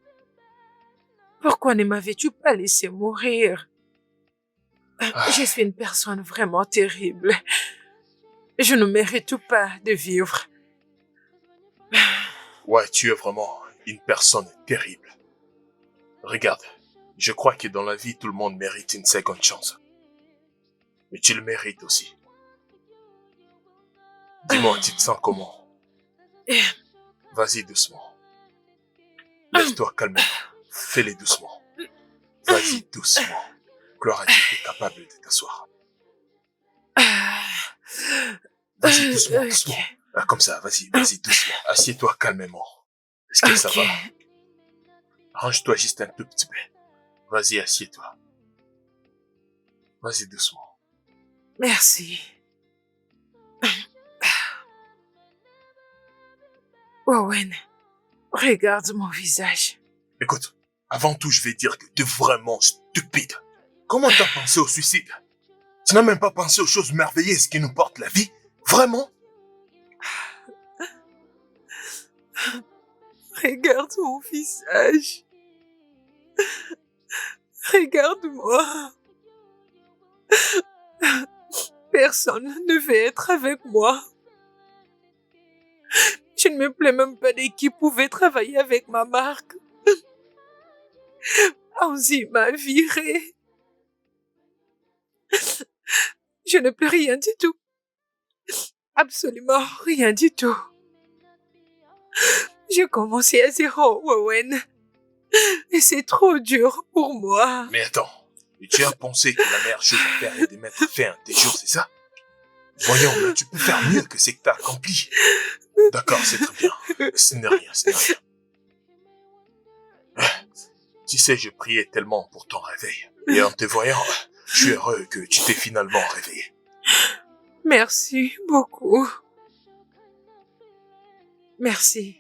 Pourquoi ne m'avais-tu pas laissé mourir? Je suis une personne vraiment terrible. Je ne mérite pas de vivre. Ouais, tu es vraiment une personne terrible. Regarde, je crois que dans la vie, tout le monde mérite une seconde chance. Mais tu le mérites aussi. Dis-moi, tu te sens comment? Vas-y doucement. Lève-toi calmement. Fais-les doucement. Vas-y doucement. Gloire à Dieu, tu es capable de t'asseoir. Vas-y doucement, doucement. Ah, comme ça, vas-y doucement. Assieds-toi calmement. Est-ce que ça va? Arrange-toi juste un tout petit peu. Vas-y, assieds-toi. Vas-y doucement. Merci. Owen, regarde mon visage. Écoute, avant tout, je vais dire que tu es vraiment stupide. Comment t'as pensé au suicide? Tu n'as même pas pensé aux choses merveilleuses qui nous portent la vie? Vraiment? Regarde mon visage. Regarde-moi. Personne ne veut être avec moi. Je ne me plais même pas de qui pouvait travailler avec ma marque. Anzy m'a viré. Je ne peux rien du tout. Absolument rien du tout. J'ai commencé à zéro, Owen. Et c'est trop dur pour moi. Mais attends, tu as pensé que la meilleure chose à faire est de mettre fin à tes jours, c'est ça? Voyons, mais tu peux faire mieux que ce que t'as accompli. D'accord, c'est très bien. Ce n'est rien, ce n'est rien. Tu sais, je priais tellement pour ton réveil. Et en te voyant, je suis heureux que tu t'es finalement réveillé. Merci beaucoup. Merci.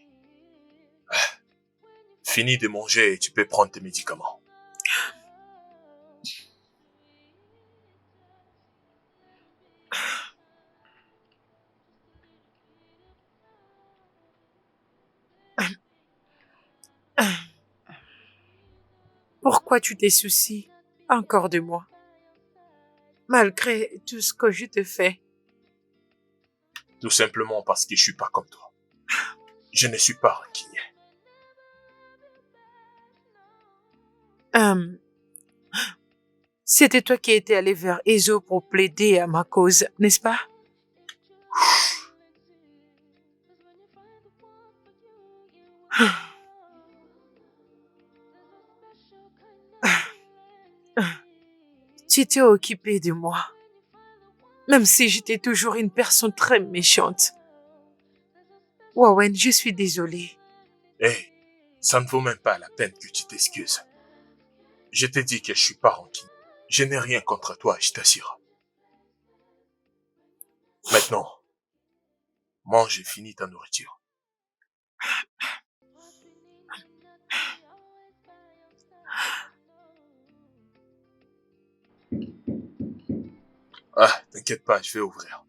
Fini de manger et tu peux prendre tes médicaments. Pourquoi tu t'es soucies encore de moi? Malgré tout ce que je te fais. Tout simplement parce que je suis pas comme toi. Je ne suis pas rancunier. C'était toi qui étais allé vers Ezo pour plaider à ma cause, n'est-ce pas? Tu t'es occupé de moi. Même si j'étais toujours une personne très méchante. Owen, je suis désolée. Hey, ça ne vaut même pas la peine que tu t'excuses. Je t'ai dit que je suis pas rancunier. Je n'ai rien contre toi, je t'assure. Maintenant, mange et finis ta nourriture. Ah, t'inquiète pas, je vais ouvrir.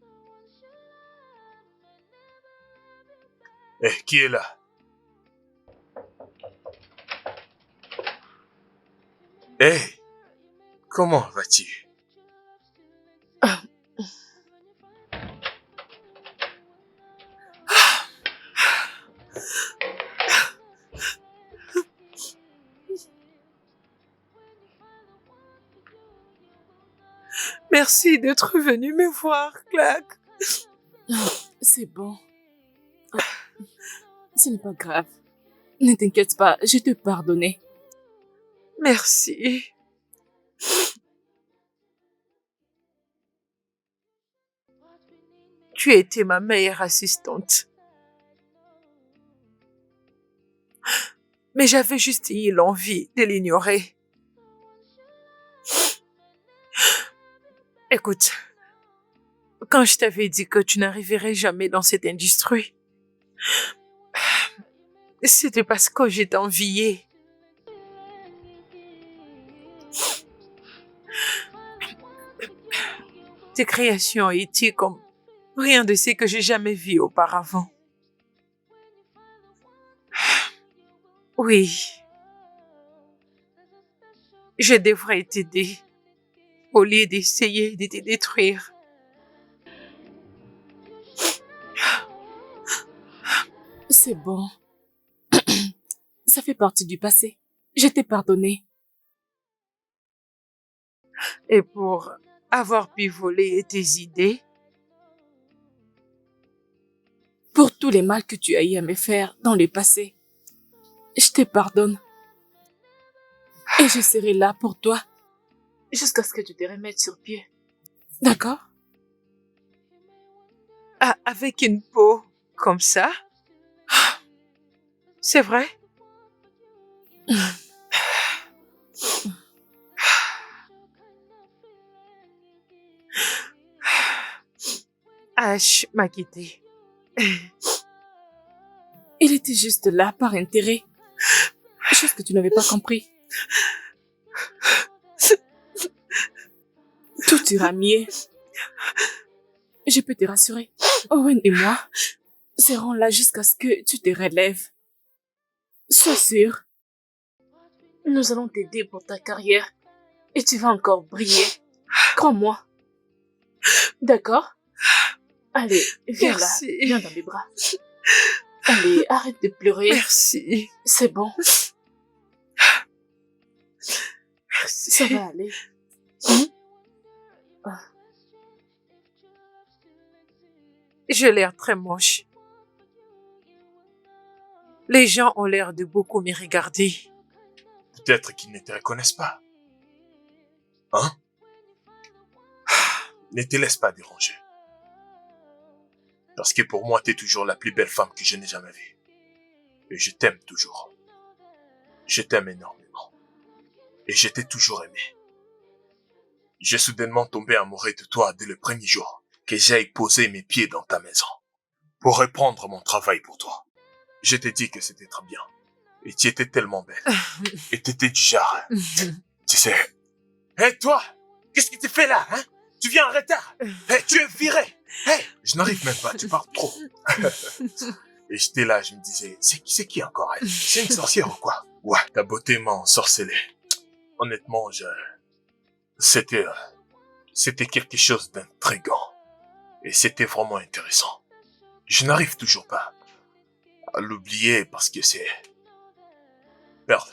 Eh, qui est là? Eh, comment vas-tu? Merci d'être venu me voir, Clark. C'est bon. Ce n'est pas grave. Ne t'inquiète pas, je te pardonne. Merci. Tu étais ma meilleure assistante. Mais j'avais juste eu l'envie de l'ignorer. Écoute, quand je t'avais dit que tu n'arriverais jamais dans cette industrie, c'était parce que je t'enviais. Tes créations étaient comme rien de ce que j'ai jamais vu auparavant. Oui, je devrais t'aider au lieu d'essayer de te détruire. C'est bon. Ça fait partie du passé. Je t'ai pardonné. Et pour avoir pu voler tes idées, Pour tous les mal que tu as eu à me faire dans le passé, je te pardonne. Et je serai là pour toi jusqu'à ce que tu te remettes sur pied. D'accord? avec une peau comme ça, c'est vrai? Ash m'a quitté. Il était juste là par intérêt. Chose que tu n'avais pas compris. Tout ira mieux. Je peux te rassurer. Owen et moi serons là jusqu'à ce que tu te relèves. Sois sûr. Nous allons t'aider pour ta carrière et tu vas encore briller. Crois-moi. D'accord? Allez, viens Merci. là. Viens dans mes bras. Allez, arrête de pleurer. Merci. C'est bon. Merci. Ça va aller. J'ai l'air très moche. Les gens ont l'air de beaucoup me regarder. Peut-être qu'ils ne te reconnaissent pas. Hein? Ne te laisse pas déranger. Parce que pour moi, t'es toujours la plus belle femme que je n'ai jamais vue. Et je t'aime toujours. Je t'aime énormément. Et je t'ai toujours aimé. J'ai soudainement tombé amoureux de toi dès le premier jour que j'ai posé mes pieds dans ta maison. Pour reprendre mon travail pour toi. Je t'ai dit que c'était très bien. Et tu étais tellement belle. Et t'étais du genre. Tu sais. Hé, toi! Qu'est-ce que tu fais là, hein? Tu viens en retard. Hé, tu es viré. Hé, je n'arrive même pas, tu parles trop. Et j'étais là, je me disais, c'est qui encore elle? C'est une sorcière ou quoi? Ouais, ta beauté m'a ensorcelé. Honnêtement, c'était quelque chose d'intriguant. Et c'était vraiment intéressant. Je n'arrive toujours pas à l'oublier parce que c'est... Merde,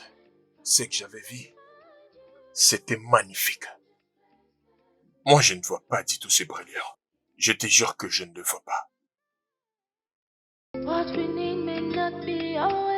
ce que j'avais vu, c'était magnifique. Moi, je ne vois pas du tout ces brûlures. Je te jure que je ne le vois pas. What we need may not be all